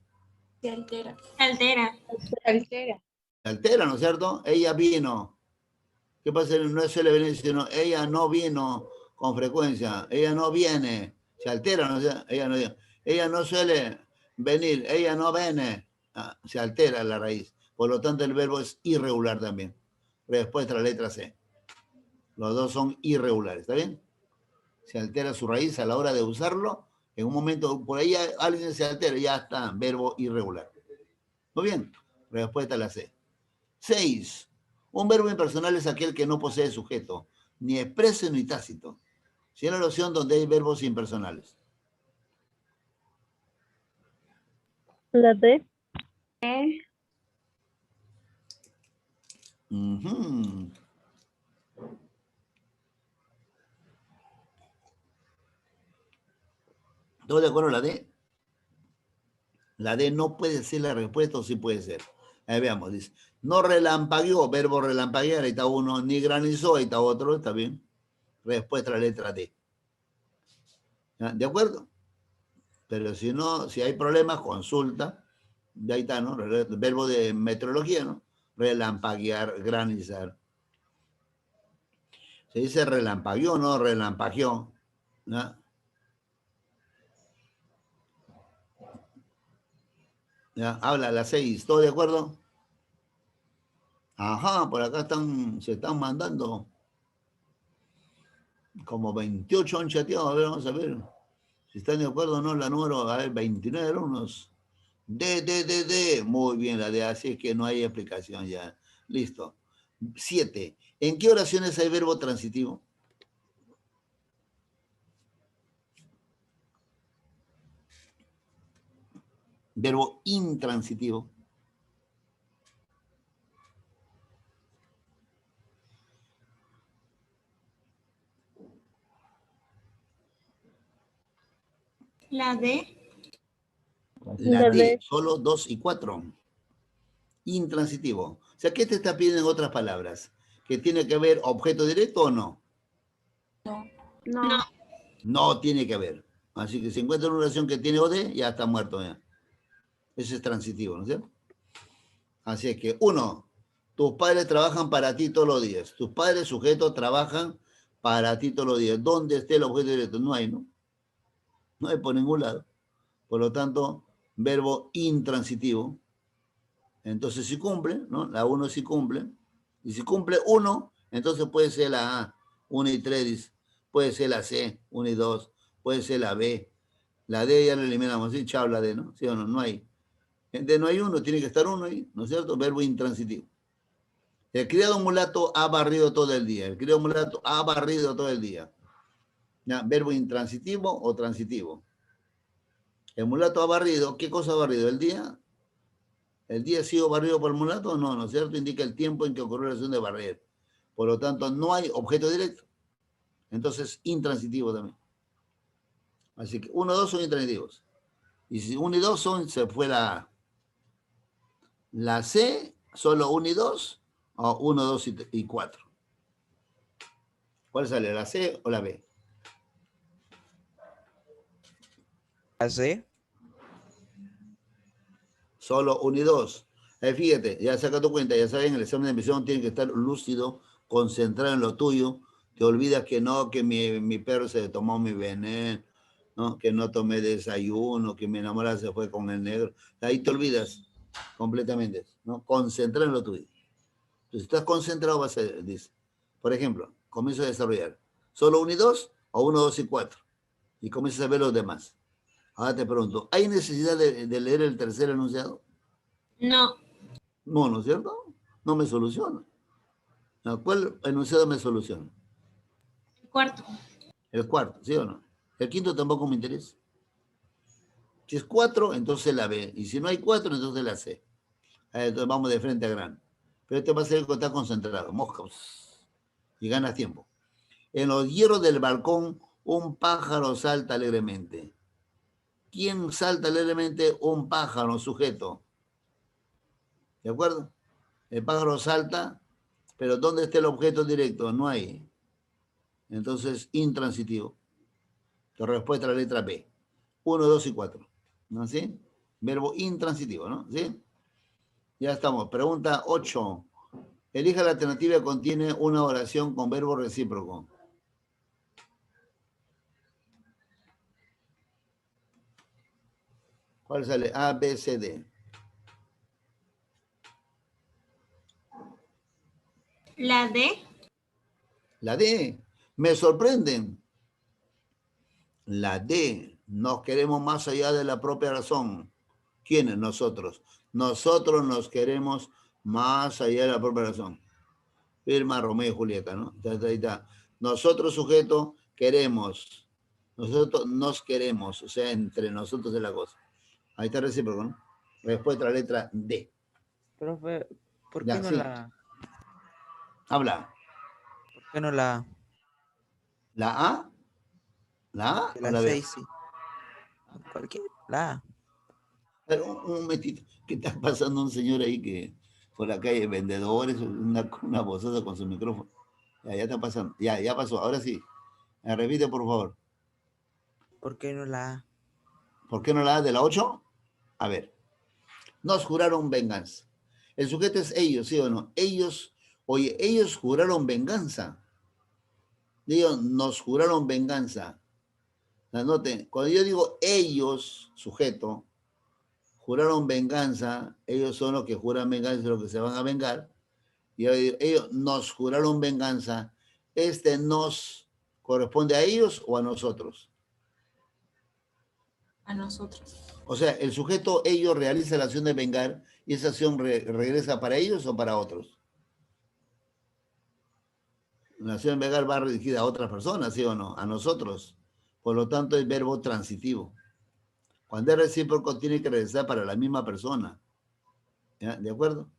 Se altera. Se altera. Se altera. Se altera, ¿no es cierto? Ella vino. ¿Qué pasa? No suele venir, sino ella no vino con frecuencia. Ella no viene. Se altera, ¿no? Ella no suele venir. Ella no viene. Ah, se altera la raíz. Por lo tanto, el verbo es irregular también. Respuesta a la letra C. Los dos son irregulares, ¿está bien? Se altera su raíz a la hora de usarlo. En un momento, por ahí alguien se altera, ya está, verbo irregular. Muy bien. Respuesta a la C. 6. Un verbo impersonal es aquel que no posee sujeto, ni expreso ni tácito. Si es la oración donde hay verbos impersonales. La D. Uh-huh. ¿Todos de acuerdo la D? La D no puede ser la respuesta o sí puede ser. Ahí veamos, dice. No relampagueó, verbo relampaguear, ahí está uno. Ni granizó, ahí está otro, está bien. Respuesta a la letra D. ¿Ya? ¿De acuerdo? Pero si no, si hay problemas, consulta. De ahí está, ¿no? Verbo de meteorología, ¿no? Relampaguear, granizar. Se dice relampagueó, no relampagueó. ¿No? Ya, habla a las 6, ¿todo de acuerdo? Ajá, por acá se están mandando como 28 han chateado. A ver, vamos a ver. Si están de acuerdo o no, la número, a ver, 29 alumnos. D. Muy bien, la D, así es que no hay explicación ya. Listo. 7. ¿En qué oraciones hay verbo transitivo? Verbo intransitivo. La D. La D, D. solo 2 y 4. Intransitivo. O sea, ¿qué te está pidiendo en otras palabras? ¿Que tiene que ver objeto directo o no? No. No tiene que ver. Así que si encuentra una oración que tiene OD, ya está muerto ya. Ese es transitivo, ¿no es cierto? Así es que, 1, tus padres trabajan para ti todos los días. Tus padres, sujetos, trabajan para ti todos los días. ¿Dónde esté el objeto directo? No hay, ¿no? No hay por ningún lado. Por lo tanto, verbo intransitivo. Entonces, si cumple, ¿no? La 1 sí cumple. Y si cumple 1, entonces puede ser la A, 1 y 3, dice. Puede ser la C, 1 y 2. Puede ser la B. La D ya la eliminamos, ¿sí? Chao la D, ¿no? ¿Sí o no? No hay. De no hay uno, tiene que estar uno ahí, ¿no es cierto? Verbo intransitivo. El criado mulato ha barrido todo el día. El criado mulato ha barrido todo el día. ¿Ya? Verbo intransitivo o transitivo. El mulato ha barrido. ¿Qué cosa ha barrido? ¿El día? ¿El día ha sido barrido por el mulato? No, ¿no es cierto? Indica el tiempo en que ocurrió la acción de barrer. Por lo tanto, no hay objeto directo. Entonces, intransitivo también. Así que 1 y 2 son intransitivos. Y si 1 y 2 son, se fue la A. La C, solo 1 y 2, o 1, 2 y 4. ¿Cuál sale, la C o la B? ¿La C? Solo 1 y 2. Fíjate, ya saca tu cuenta, ya saben, el examen de admisión tiene que estar lúcido, concentrado en lo tuyo. Te olvidas que no, que mi perro se tomó mi veneno, ¿no? Que no tomé desayuno, que mi enamorada se fue con el negro. Ahí te olvidas completamente, ¿no? Concentrado en lo tuyo. Entonces, si estás concentrado, vas a, dice, por ejemplo, comienzo a desarrollar. ¿Solo 1 y 2 o 1, 2 y 4? Y comienzas a ver los demás. Ahora te pregunto, ¿hay necesidad de leer el tercer enunciado? No. No, ¿no es cierto? No me soluciona. ¿Cuál enunciado me soluciona? El cuarto. El cuarto, ¿sí o no? El quinto tampoco me interesa. Si es 4, entonces la B. Y si no hay 4, entonces la C. Entonces vamos de frente a grano. Pero este va a ser el que está concentrado. Moscas. Y ganas tiempo. En los hierros del balcón, un pájaro salta alegremente. ¿Quién salta alegremente? Un pájaro, sujeto. ¿De acuerdo? El pájaro salta, pero ¿dónde está el objeto directo? No hay. Entonces, intransitivo. Tu respuesta a la letra B. 1, 2 y 4. ¿No? ¿Sí? Verbo intransitivo, ¿no? ¿Sí? Ya estamos. Pregunta 8. Elija la alternativa que contiene una oración con verbo recíproco. ¿Cuál sale? A, B, C, D. La D. La D. Me sorprenden. La D. Nos queremos más allá de la propia razón. ¿Quiénes? Nosotros. Nosotros nos queremos más allá de la propia razón. Firma Romeo y Julieta, ¿no? Ahí está. Nosotros, sujeto, queremos. Nosotros nos queremos. O sea, entre nosotros es la cosa. Ahí está recíproco, ¿no? Respuesta a la letra D. Profe, ¿por qué Ya, no sí. la, Habla. por qué no la A? ¿La A? ¿La A De o la la B? 6, sí. Cualquier, la A. Pero un momentito. ¿Qué está pasando un señor ahí que por la calle, vendedores, una vozosa con su micrófono? Ya está pasando. Ya pasó. Ahora sí. Repite, por favor. ¿Por qué no la A? ¿Por qué no la A de la 8? A ver. Nos juraron venganza. El sujeto es ellos, ¿sí o no? Ellos, oye, ellos juraron venganza. Ellos nos juraron venganza. Anoten, cuando yo digo ellos, sujeto, juraron venganza, ellos son los que juran venganza, los que se van a vengar. Y ellos nos juraron venganza. ¿Este nos corresponde a ellos o a nosotros? A nosotros. O sea, el sujeto, ellos realiza la acción de vengar y esa acción regresa para ellos o para otros. La acción de vengar va dirigida a otras personas, ¿sí o no? A nosotros. Por lo tanto, es verbo transitivo. Cuando es recíproco, tiene que regresar para la misma persona. ¿Ya? ¿De acuerdo?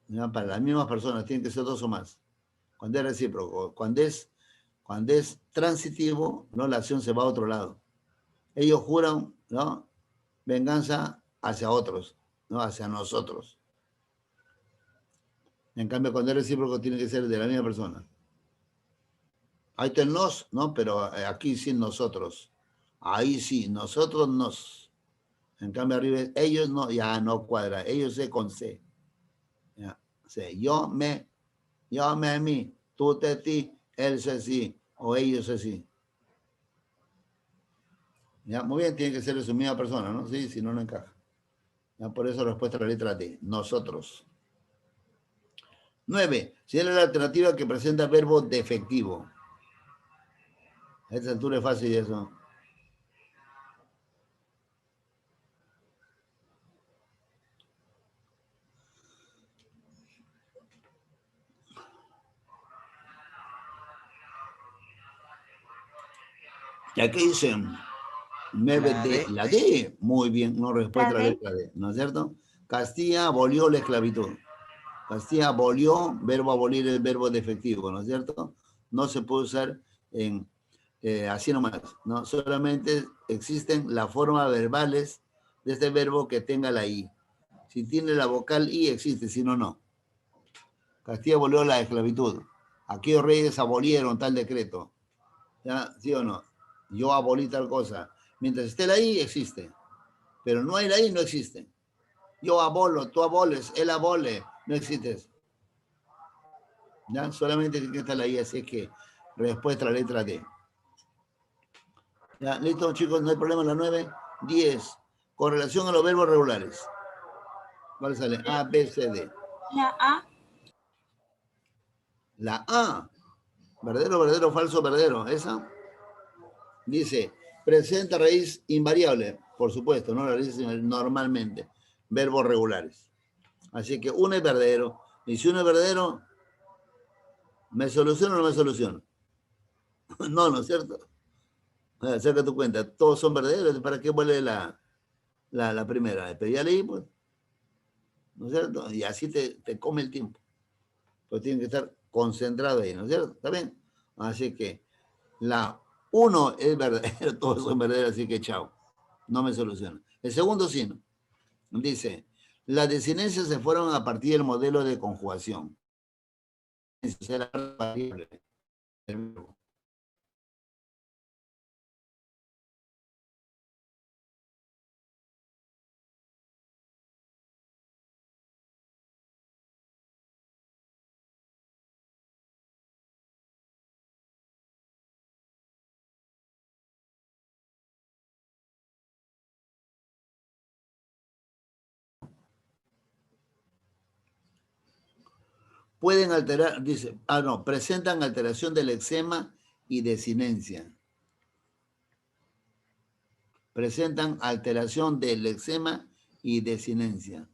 ¿Ya? Para las mismas personas, tienen que ser 2 o más. Cuando es recíproco. Cuando es transitivo, ¿no? La acción se va a otro lado. Ellos juran, ¿no? Venganza hacia otros, ¿no? Hacia nosotros. En cambio, cuando es recíproco, tiene que ser de la misma persona. Ahí está el nos, ¿no? Pero aquí sí nosotros. Ahí sí, nosotros nos. En cambio, arriba ellos no, ya no cuadra. Ellos se con C. Ya. C. Yo me a mí, tú te ti, él se sí, o ellos se sí. Ya, muy bien, tiene que ser de su misma persona, ¿no? Sí, si no, no encaja. Ya, por eso respuesta a la letra D. Nosotros. 9. Si es la alternativa que presenta verbo defectivo. A esta altura es fácil eso. Y aquí dicen, La D. la D, muy bien, no respuesta a la La D. letra D, ¿no es cierto? Castilla abolió la esclavitud. Castilla abolió, verbo abolir es verbo defectivo, ¿no es cierto? No se puede usar en, así nomás, ¿no? Solamente existen las formas verbales de este verbo que tenga la I. Si tiene la vocal I, existe, si no, no. Castilla abolió la esclavitud. Aquellos reyes abolieron tal decreto. ¿Ya? ¿Sí o no? Yo abolí tal cosa. Mientras esté la I, existe. Pero no hay la I, no existe. Yo abolo, tú aboles, él abole, no existe eso. ¿Ya? Solamente que está la I, así es que respuesta a la letra D. ¿Ya? ¿Listo, chicos? No hay problema, la 9. 10. Con relación a los verbos regulares. ¿Cuál sale? A, B, C, D. La A. La A. Verdadero, verdadero, falso, verdadero. ¿Esa? Dice, presenta raíz invariable. Por supuesto, ¿no? La raíz normalmente. Verbos regulares. Así que uno es verdadero. Y si uno es verdadero, ¿me soluciono o no me soluciono? No, ¿no es cierto? Saca tu cuenta. Todos son verdaderos. ¿Para qué vuelve la primera? Pero ya leí, pues. ¿No es cierto? Y así te come el tiempo. Pues tienen que estar concentrados ahí, ¿no es cierto? ¿Está bien? Así que la 1 es verdadero, todos son verdaderos, así que chao. No me soluciona. El segundo sí, ¿no? Dice, las desinencias se fueron a partir del modelo de conjugación. Será variable. Pueden alterar, dice, no, presentan alteración del eczema y desinencia. Presentan alteración del eczema y desinencia.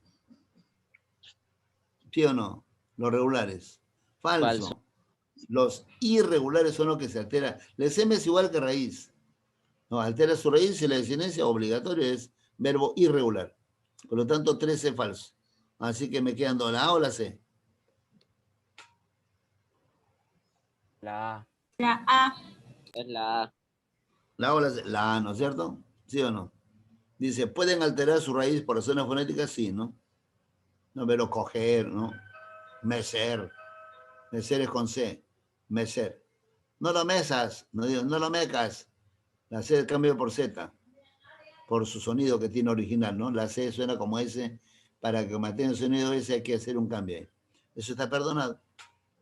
¿Sí o no? Los regulares. Falso. Los irregulares son los que se alteran. El eczema es igual que raíz. No, altera su raíz y la desinencia obligatoria es verbo irregular. Por lo tanto, 13 es falso. Así que me quedan dos, la A o la C. La A. La A. Es la A. La A o la C. La A, ¿no es cierto? ¿Sí o no? Dice, ¿pueden alterar su raíz por razones fonéticas? Sí, ¿no? No, pero coger, ¿no? Mecer. Mecer es con C. Mecer. No lo mesas, no digo, no lo mecas. La C cambio por Z, por su sonido que tiene original, ¿no? La C suena como S, para que mantenga el sonido S hay que hacer un cambio ahí. Eso está perdonado.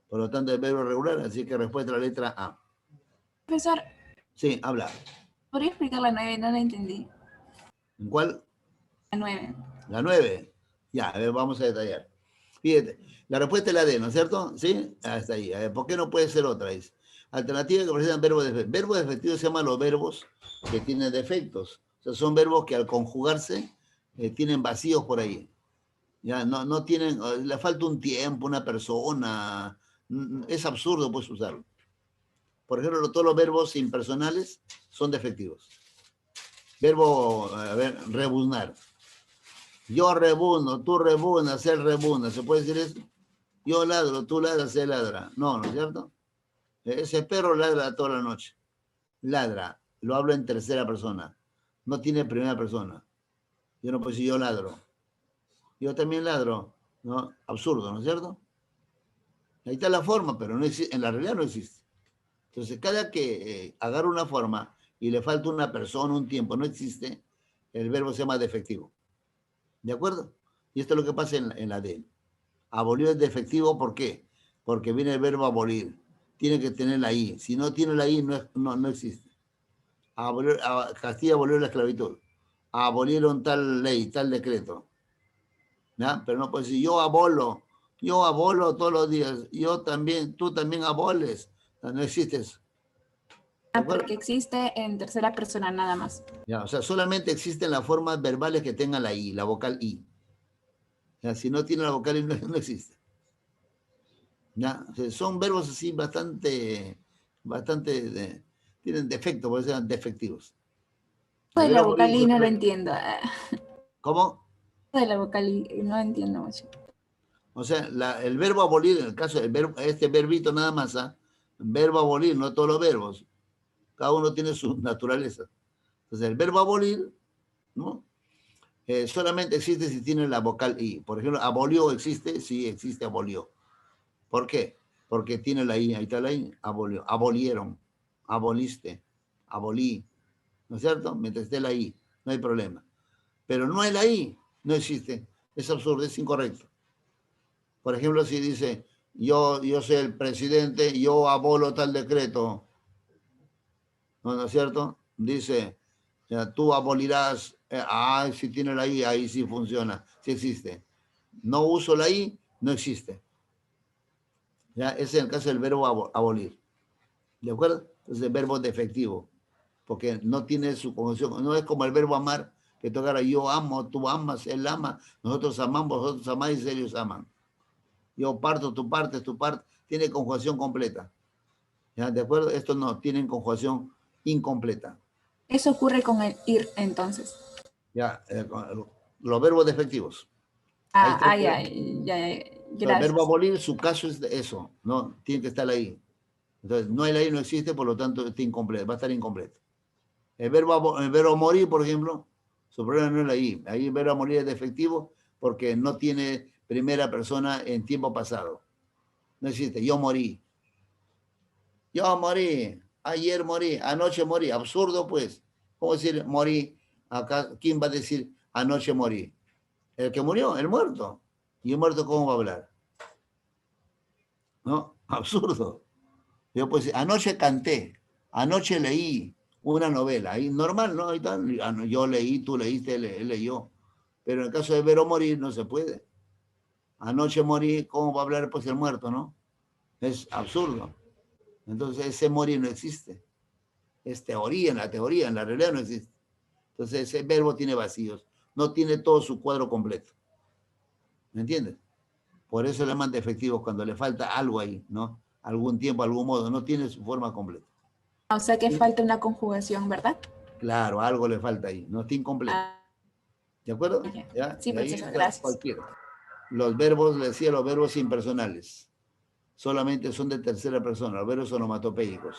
Por lo tanto, es verbo regular, así que respuesta a la letra A. Profesor, Sí, habla. ¿podría explicar la 9? No la entendí. ¿En cuál? La 9. La 9. Ya, a ver, vamos a detallar. Fíjate, la respuesta es la D, ¿no es cierto? ¿Sí? Hasta ahí. A ver, ¿por qué no puede ser otra? Dice. Alternativa que presentan verbos defectivos. Verbos defectivos se llaman los verbos que tienen defectos. O sea, son verbos que al conjugarse tienen vacíos por ahí. Ya, no tienen, le falta un tiempo, una persona. Es absurdo, pues, usarlo. Por ejemplo, todos los verbos impersonales son defectivos. Verbo, a ver, rebuznar. Yo rebuno, tú rebunas, él rebuna. ¿Se puede decir eso? Yo ladro, tú ladras, él ladra. No, ¿no es cierto? Ese perro ladra toda la noche. Ladra. Lo hablo en tercera persona. No tiene primera persona. Yo no puedo decir yo ladro. Yo también ladro. ¿No? Absurdo, ¿no es cierto? Ahí está la forma, pero no existe, en la realidad no existe. Entonces, cada que agarra una forma y le falta una persona, un tiempo, no existe, el verbo se llama defectivo. ¿De acuerdo? Y esto es lo que pasa en la D. Abolió es defectivo, ¿por qué? Porque viene el verbo abolir. Tiene que tener la I. Si no tiene la I, no existe. Castilla abolió la esclavitud. Abolieron tal ley, tal decreto. ¿Ya? Pero no puede decir, yo abolo todos los días. Yo también, tú también aboles. No existe eso. Porque existe en tercera persona nada más. Ya, o sea, solamente existen las formas verbales que tengan la I, la vocal I. Ya, si no tiene la vocal I, no existe. ¿Ya? O sea, son verbos así bastante tienen defecto, por eso eran defectivos. De El la verbo vocal morir I se no lo puede- entiendo. ¿Cómo? De la vocal I no entiendo mucho. O sea, el verbo abolir, en el caso del verbo, este verbito nada más, ¿ah? Verbo abolir, no todos los verbos. Cada uno tiene su naturaleza. Entonces, el verbo abolir, ¿no? Solamente existe si tiene la vocal I. Por ejemplo, abolió existe, sí existe abolió. ¿Por qué? Porque tiene la I, ahí está la I, abolió, abolieron, aboliste, abolí, ¿no es cierto? Mientras esté la I, no hay problema. Pero no hay la I, no existe. Es absurdo, es incorrecto. Por ejemplo, si dice, yo soy el presidente, yo abolo tal decreto, ¿no es cierto? Dice, ya, tú abolirás, si tiene la I, ahí sí funciona, sí existe. No uso la I, no existe. Ya, ese es el caso del verbo abolir. ¿De acuerdo? Entonces, el verbo defectivo, porque no tiene su conjunción, no es como el verbo amar, que tocara yo amo, tú amas, él ama, nosotros amamos, vosotros amáis, ellos aman. Yo parto, tú partes, tu parte, tiene conjugación completa. ¿Ya? ¿De acuerdo? Estos no, tienen conjugación incompleta. Eso ocurre con el ir, entonces. Ya, los verbos defectivos. Ahí está Ya, el gracias. verbo abolir, su caso es eso, no, tiene que estar ahí. Entonces, no hay la I, no existe, por lo tanto, está incompleto, va a estar incompleto. El verbo morir, por ejemplo, su problema no es la I. Ahí el verbo morir es defectivo porque no tiene primera persona en tiempo pasado. No existe, yo morí. Yo morí, ayer morí, anoche morí. Absurdo, pues. ¿Cómo decir morí? Acá, ¿quién va a decir anoche morí? El que murió, el muerto. ¿Y el muerto cómo va a hablar? ¿No? Absurdo. Yo pues anoche canté, anoche leí una novela, ahí normal, ¿no? Ahí está, yo leí, tú leíste, él leyó. Pero en el caso de verbo morir no se puede. Anoche morí, ¿cómo va a hablar pues el muerto, no? Es absurdo. Entonces ese morir no existe. Es teoría, en la realidad no existe. Entonces ese verbo tiene vacíos, no tiene todo su cuadro completo. ¿Me entiendes? Por eso le llaman defectivos cuando le falta algo ahí, ¿no? Algún tiempo, algún modo, no tiene su forma completa. O sea que falta una conjugación, ¿verdad? Claro, algo le falta ahí, no está incompleto. ¿De acuerdo? ¿Ya? Sí, De ahí profesor, está gracias. cualquiera. Los verbos, le decía, los verbos impersonales. Solamente son de tercera persona, los verbos onomatopédicos.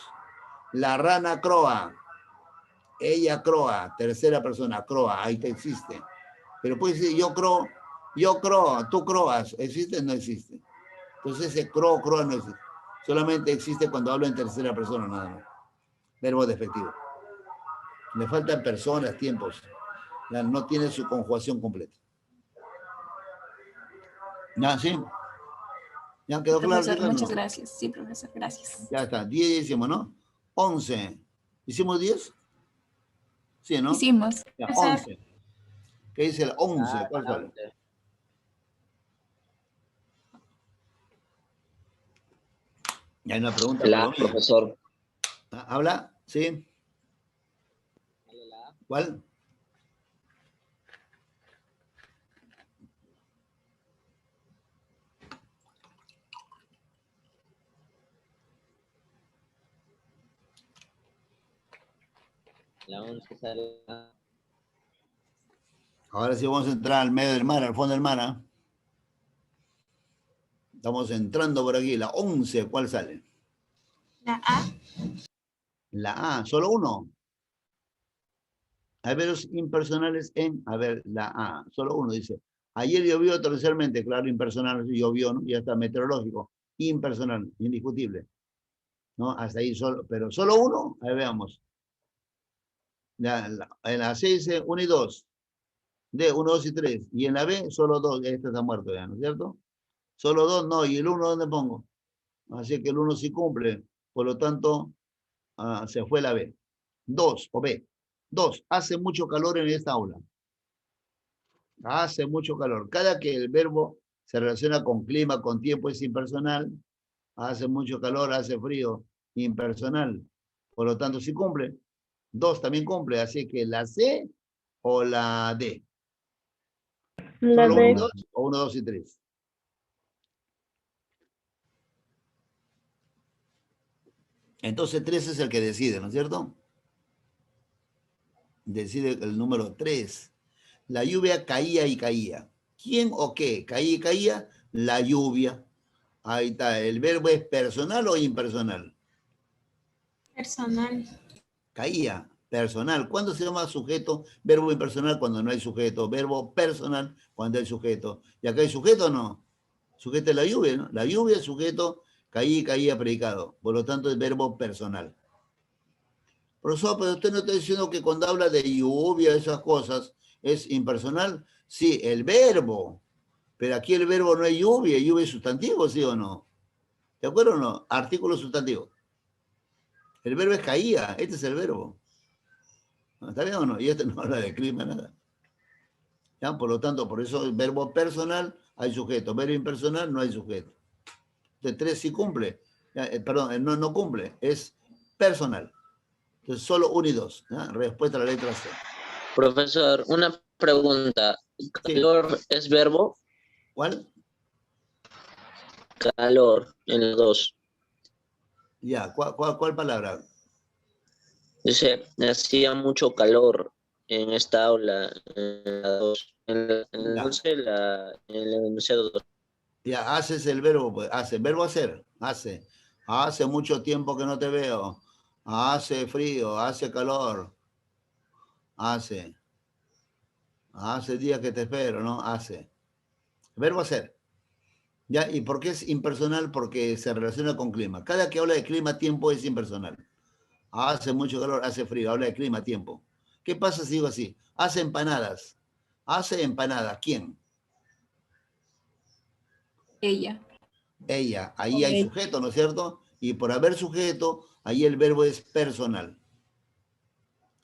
La rana croa. Ella croa, tercera persona, croa, ahí te existe. Pero puedes decir yo creo, tú croas, ¿existe? No existe. Entonces ese croa no existe. Solamente existe cuando hablo en tercera persona, nada más. Verbo defectivo. Le faltan personas, tiempos. No tiene su conjugación completa. ¿Ya? ¿Sí? ¿Ya quedó claro, Profesor, chicas? muchas No. gracias. Sí, profesor, gracias. Ya está, 10 hicimos, ¿no? 11. ¿Hicimos 10? Sí, ¿no? Hicimos. Ya, 11. ¿Qué dice el 11? La ¿Cuál sale? 11. Ya hay una pregunta por La lo mismo. profesor. ¿Habla? ¿Sí? Dale la A. ¿Cuál? La 11 sale la A. Ahora sí vamos a entrar al medio del mar, al fondo del mar. ¿Ah? Estamos entrando por aquí. La 11, ¿cuál sale? La A. La A, solo uno. Hay verbos impersonales en, a ver, la A, solo uno dice. Ayer llovió torrencialmente, claro, impersonal, llovió, ¿no? Ya está, meteorológico, impersonal, indiscutible. ¿No? Hasta ahí solo, pero solo uno, ahí veamos. En la C dice 1 y 2. D, 1, 2 y 3. Y en la B, solo 2, este está muerto ya, ¿no es cierto? Solo 2, no, y el 1, ¿dónde pongo? Así que el 1 sí cumple, por lo tanto, se fue la B. 2, o B. 2, hace mucho calor en esta aula. Hace mucho calor. Cada que el verbo se relaciona con clima, con tiempo, es impersonal. Hace mucho calor, hace frío, impersonal. Por lo tanto, sí cumple. 2 también cumple, así que la C o la D. La Solo 1 y D. 2 o 1, 2 y 3. Entonces 3 es el que decide, ¿no es cierto? Decide el número 3. La lluvia caía y caía. ¿Quién o qué? Caía y caía. La lluvia. Ahí está. ¿El verbo es personal o impersonal? Personal. Caía. Personal. ¿Cuándo se llama sujeto? Verbo impersonal cuando no hay sujeto. Verbo personal cuando hay sujeto. ¿Y acá hay sujeto o no? Sujeto es la lluvia, ¿no? La lluvia es sujeto, caía y caía predicado. Por lo tanto es verbo personal. Profesor, pero usted no está diciendo que cuando habla de lluvia, esas cosas, es impersonal. Sí, el verbo. Pero aquí el verbo no es lluvia, lluvia es sustantivo, ¿sí o no? ¿De acuerdo o no? Artículo sustantivo. El verbo es caía, este es el verbo. ¿Está bien o no? Y este no habla de clima, nada. ¿Ya? Por lo tanto, por eso el verbo personal hay sujeto, verbo impersonal no hay sujeto. Entonces 3 sí cumple. Perdón, no cumple, es personal. Entonces solo 1 y 2. ¿Ya? Respuesta a la letra C. Profesor, una pregunta. ¿Calor es verbo? ¿Cuál? Calor, en el 2. Ya, ¿cuál palabra? Dice, hacía mucho calor en esta aula, en la 2. En el Ya. 11, en el enunciado 2. Ya, haces el verbo, pues, hace. Verbo hacer, hace. Hace mucho tiempo que no te veo. Hace frío, hace calor. Hace. Hace días que te espero, ¿no? Hace. Verbo hacer. ¿Ya? ¿Y por qué es impersonal? Porque se relaciona con clima. Cada que habla de clima, tiempo es impersonal. Hace mucho calor, hace frío, habla de clima, tiempo. ¿Qué pasa si digo así? Hace empanadas. Hace empanadas. ¿Quién? Ella. Ella. Ahí hay sujeto, ¿no es cierto? Y por haber sujeto, ahí el verbo es personal.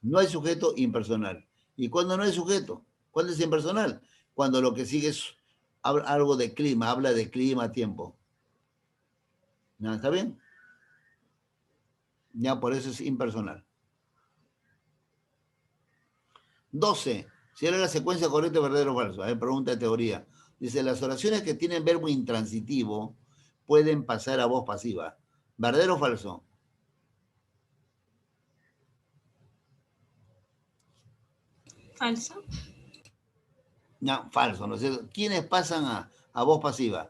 No hay sujeto, impersonal. ¿Y cuando no hay sujeto? ¿Cuándo es impersonal? Cuando lo que sigue es algo de clima, habla de clima, tiempo. ¿No? ¿Está bien? Ya, por eso es impersonal. 12. Si era la secuencia correcta, verdadero o falso. A ver, pregunta de teoría. Dice, las oraciones que tienen verbo intransitivo pueden pasar a voz pasiva. ¿Verdadero o falso? Falso. No, falso, ¿no es cierto? ¿Quiénes pasan a voz pasiva?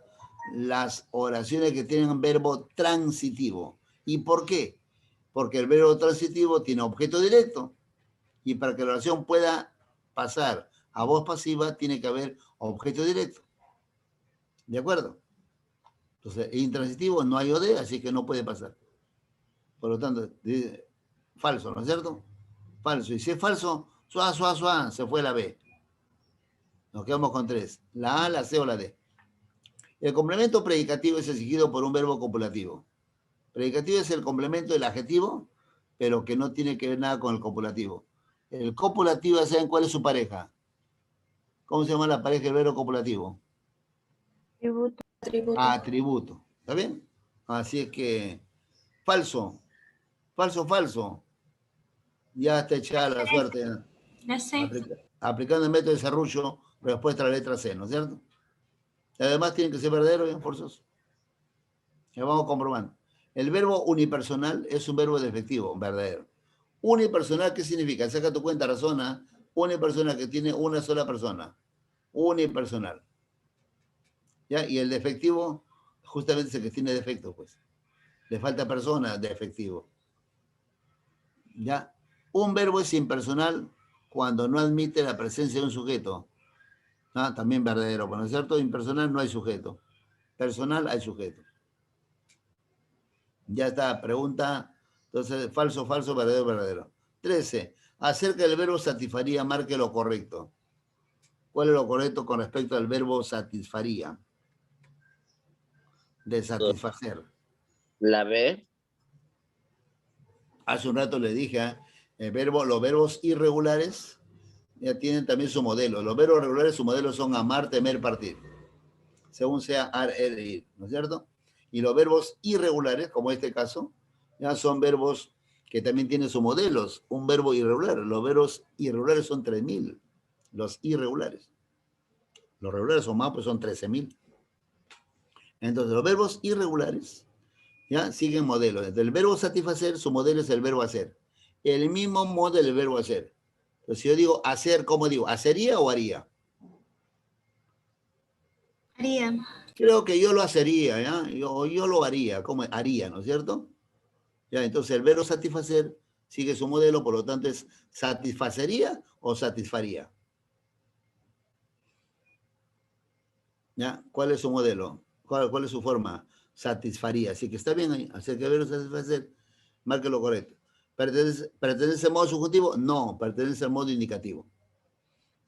Las oraciones que tienen verbo transitivo. ¿Y por qué? Porque el verbo transitivo tiene objeto directo. Y para que la oración pueda pasar a voz pasiva, tiene que haber objeto directo. ¿De acuerdo? Entonces, intransitivo no hay OD, así que no puede pasar. Por lo tanto, falso, ¿no es cierto? Falso. Y si es falso, se fue la B. Nos quedamos con 3. La A, la C o la D. El complemento predicativo es exigido por un verbo copulativo. Predicativo es el complemento del adjetivo, pero que no tiene que ver nada con el copulativo. El copulativo, ¿saben cuál es su pareja? ¿Cómo se llama la pareja del verbo copulativo? Tributo. Atributo. ¿Está bien? Así es que, falso. Falso. Ya está echada la suerte. La C. Aplicando el método de desarrollo, respuesta a la letra C, ¿no es cierto? Y además tienen que ser verdaderos y forzosos. Ya vamos comprobando. El verbo unipersonal es un verbo defectivo, verdadero. Unipersonal, ¿qué significa? Saca tu cuenta, razona. Unipersonal que tiene una sola persona. Unipersonal. ¿Ya? Y el defectivo, justamente es el que tiene defecto, pues. Le falta persona, defectivo. ¿Ya? Un verbo es impersonal cuando no admite la presencia de un sujeto. ¿Ah? También verdadero, ¿no es cierto? Impersonal no hay sujeto. Personal hay sujeto. Ya está, pregunta. Entonces, falso, verdadero. 13. Acerca del verbo satisfaría, marque lo correcto. ¿Cuál es lo correcto con respecto al verbo satisfaría? De satisfacer. La B. Hace un rato le dije, los verbos irregulares ya tienen también su modelo. Los verbos regulares, su modelo son amar, temer, partir. Según sea ar, ir, ¿no es cierto? Y los verbos irregulares, como este caso, ya son verbos que también tienen sus modelos. Un verbo irregular. Los verbos irregulares son 3.000. Los irregulares. Los regulares son más, pues son 13.000. Entonces, los verbos irregulares ¿Ya? Siguen modelos. Del verbo satisfacer, su modelo es el verbo hacer. El mismo modelo del verbo hacer. Entonces, si yo digo hacer, ¿cómo digo? ¿Hacería o haría? Haría. Creo que yo lo hacería, ¿ya? Yo lo haría, ¿cómo? Haría, ¿no es cierto? Ya, entonces el verbo satisfacer sigue su modelo, por lo tanto es satisfacería o satisfaría. ¿Ya? ¿Cuál es su modelo? ¿Cuál es su forma? Satisfaría. Así que está bien ahí. Hacer que verbo satisfacer, marque lo correcto. ¿Pertenece al modo subjuntivo? No, pertenece al modo indicativo.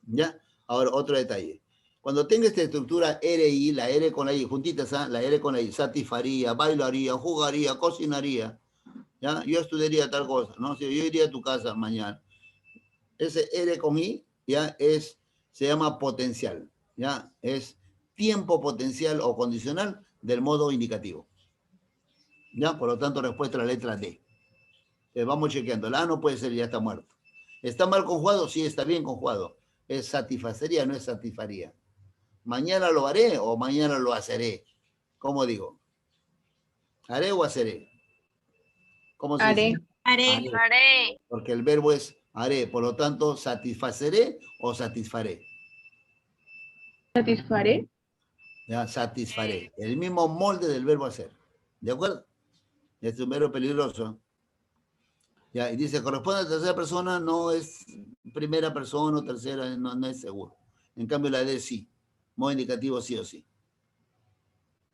¿Ya? Ahora, otro detalle. Cuando tenga esta estructura RI, la R con la I, juntitas, ¿ah? La R con la I, satisfaría, bailaría, jugaría, cocinaría, ¿ya? Yo estudiaría tal cosa, ¿no? Si yo iría a tu casa mañana. Ese R con I, ¿ya? Se llama potencial, ¿ya? Es tiempo potencial o condicional del modo indicativo. ¿Ya? Por lo tanto, respuesta a la letra D. Vamos chequeando. La A no puede ser, ya está muerto. ¿Está mal conjugado? Sí, está bien conjugado. Es satisfacería, no es satisfaría. ¿Mañana lo haré o mañana lo haceré? ¿Cómo digo? ¿Haré o haceré? ¿Cómo se dice? Haré. Haré. Porque el verbo es haré. Por lo tanto, ¿satisfaceré o satisfaré? Satisfaré. Ya, satisfaré. El mismo molde del verbo hacer. ¿De acuerdo? Este es un verbo peligroso. Ya, y dice, corresponde a tercera persona, no es primera persona o tercera, no es seguro. En cambio, la D sí. Modo indicativo sí o sí.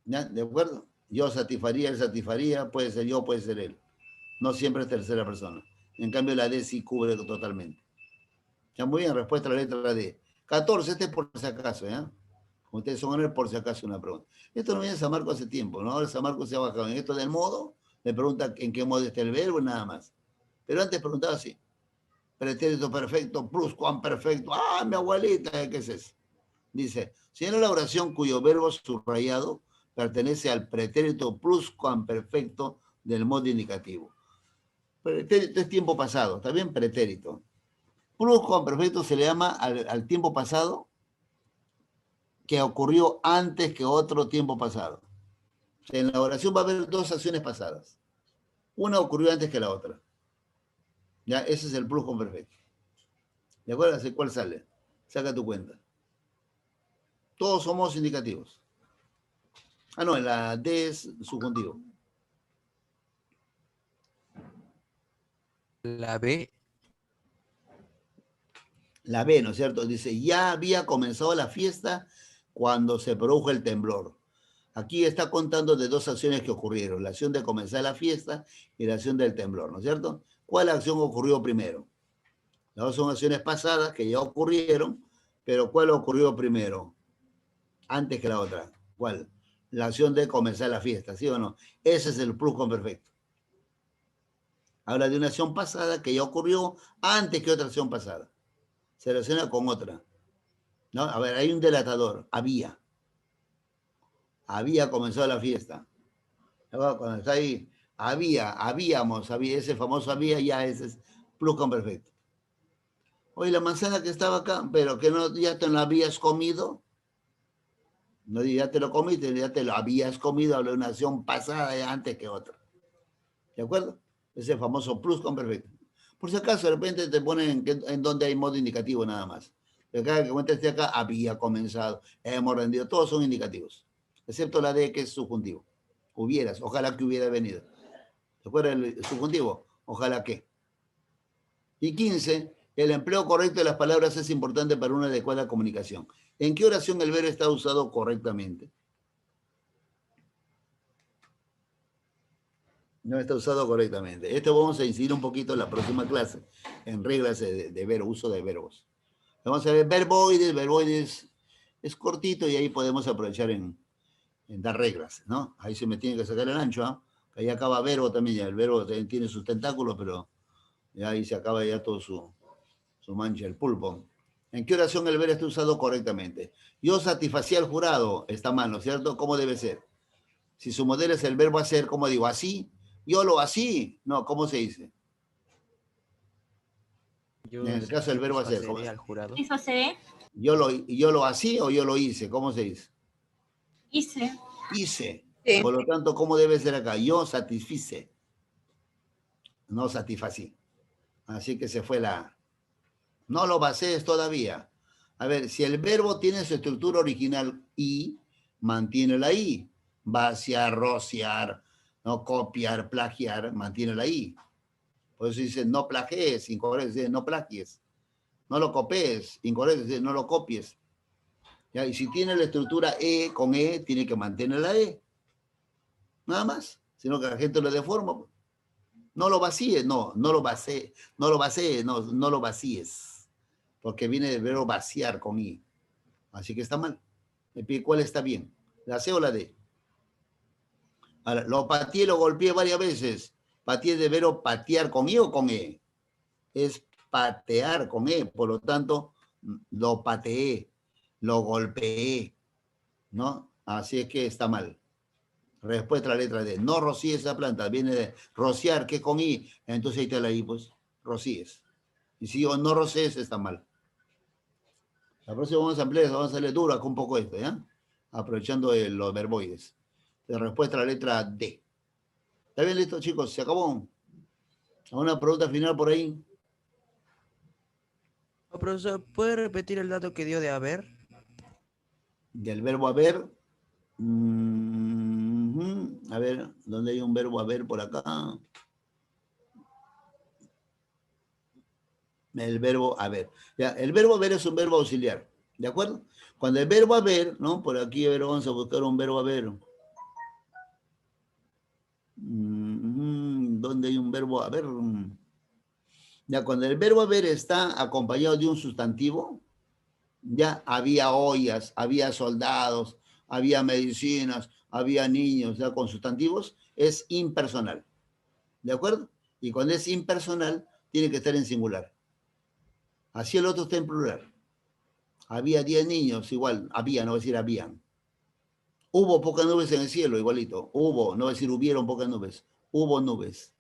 ¿Ya? ¿De acuerdo? Yo satisfaría, él satisfaría, puede ser yo, puede ser él. No siempre es tercera persona. En cambio, la D sí cubre totalmente. Ya, muy bien, respuesta a la letra D. 14, este es por si acaso, ¿ya? Ustedes son honores por si acaso una pregunta. Esto no viene de San Marcos hace tiempo, ¿no? Ahora San Marcos se ha bajado. En esto del modo, le pregunta en qué modo está el verbo y nada más. Pero antes preguntaba así. Pretérito perfecto, pluscuamperfecto. ¡Ah, mi abuelita! ¿Qué es eso? Dice, si en la oración cuyo verbo subrayado pertenece al pretérito pluscuamperfecto del modo indicativo. Pretérito es tiempo pasado, ¿está bien? Pretérito. Pluscuamperfecto se le llama al tiempo pasado que ocurrió antes que otro tiempo pasado. O sea, en la oración va a haber dos acciones pasadas. Una ocurrió antes que la otra. Ya, ese es el pluscuamperfecto. ¿De acuerdo? Así, ¿cuál sale? Saca tu cuenta. Todos somos indicativos. Ah, no, la D es subjuntivo. La B. La B, ¿no es cierto? Dice, ya había comenzado la fiesta cuando se produjo el temblor. Aquí está contando de dos acciones que ocurrieron. La acción de comenzar la fiesta y la acción del temblor, ¿no es cierto? ¿Cuál acción ocurrió primero? Las dos son acciones pasadas que ya ocurrieron, pero ¿cuál ocurrió primero? Antes que la otra. ¿Cuál? La acción de comenzar la fiesta, ¿sí o no? Ese es el pluscuamperfecto. Habla de una acción pasada que ya ocurrió antes que otra acción pasada. Se relaciona con otra. ¿No? A ver, hay un delatador. Había comenzado la fiesta. Cuando está ahí, habíamos, ese famoso había, ya ese es pluscuamperfecto. Oye, la manzana que estaba acá, pero que no, ya te la habías comido. No, ya te lo comiste, ya te lo habías comido, habla de una acción pasada ya antes que otra. ¿De acuerdo? Ese famoso pluscuamperfecto. Por si acaso, de repente te ponen en donde hay modo indicativo nada más. Pero cada que cuentes acá, había comenzado, hemos rendido, todos son indicativos. Excepto la D, que es subjuntivo. Hubieras, ojalá que hubiera venido. ¿Se acuerda el subjuntivo? Ojalá que. Y 15, el empleo correcto de las palabras es importante para una adecuada comunicación. ¿En qué oración el verbo está usado correctamente? No está usado correctamente. Esto vamos a incidir un poquito en la próxima clase, en reglas de verbo, uso de verbos. Vamos a ver verboides es cortito y ahí podemos aprovechar en dar reglas, ¿no? Ahí se me tiene que sacar el ancho, ¿ah? Ahí acaba verbo también, ya el verbo tiene sus tentáculos, pero ya ahí se acaba ya todo su mancha, el pulpo. ¿En qué oración el verbo está usado correctamente? Yo satisfacía al jurado, está mal, ¿no es cierto? ¿Cómo debe ser? Si su modelo es el verbo hacer, ¿cómo digo? ¿Así? Yo lo así. No, ¿cómo se dice? Yo En el caso del verbo hacer, ¿cómo? al jurado. Satisfaceré. Yo lo así o yo lo hice, ¿cómo se dice? Hice. Hice. Sí. Por lo tanto, ¿cómo debe ser acá? Yo satisfice. No satisfací. Así que se fue la A. No lo bases todavía. A ver, si el verbo tiene su estructura original I, mantiene la I. Vaciar, rociar, no copiar, plagiar, mantiene la I. Por eso dice no plagies, incorrecto, dice no plagies. No lo copies, incorrecto, dice no lo copies. ¿Ya? Y si tiene la estructura E con E, tiene que mantener la E. Nada más. Sino que la gente lo deforma. No lo vacíes, no lo vacíes, no lo vacíes. Porque viene del verbo vaciar con I. Así que está mal. Me pide cuál está bien. ¿La C o la D? Ahora, lo pateé, lo golpeé varias veces. Pateé de verbo patear con I o con E. Es patear con E. Por lo tanto, lo pateé, lo golpeé. ¿No? Así es que está mal. Respuesta a la letra D. No rocíes esa planta. Viene de rociar, que es con I. Entonces ahí está la I, pues. Rocíes. Y si yo no rocíes, está mal. La próxima vamos a ampliar, vamos a hacerle duro acá un poco esto, ¿ya? Aprovechando los verboides. De respuesta a la letra D. ¿Está bien listo, chicos? ¿Se acabó? ¿Alguna pregunta final por ahí? Oh, profesor, ¿puede repetir el dato que dio de haber? Del verbo haber. A ver, ¿dónde hay un verbo haber por acá? El verbo haber. Ya, el verbo haber es un verbo auxiliar. ¿De acuerdo? Cuando el verbo haber, ¿no? Por aquí, a ver, vamos a buscar un verbo haber. ¿Dónde hay un verbo haber? Ya, cuando el verbo haber está acompañado de un sustantivo, ya había ollas, había soldados, había medicinas, había niños, ya con sustantivos, es impersonal. ¿De acuerdo? Y cuando es impersonal, tiene que estar en singular. Así el otro está en plural. Había 10 niños, igual, había, no voy a decir habían. Hubo pocas nubes en el cielo, igualito. Hubo, no voy a decir hubieron pocas nubes. Hubo nubes.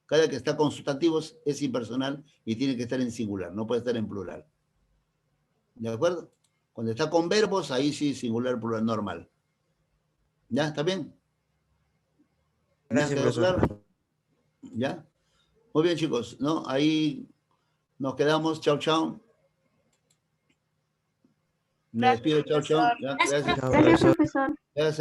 Cada que está con sustantivos es impersonal y tiene que estar en singular, no puede estar en plural. ¿De acuerdo? Cuando está con verbos, ahí sí, singular, plural, normal. ¿Ya? ¿Está bien? Gracias, ¿Ya quedó profesor. claro? ¿Ya? Muy bien, chicos, ¿no? Ahí nos quedamos. Chao, chao. Me despido. Chao, chao. Ya, Gracias, gracias. Chao, Gracias, profesor. profesor. Gracias.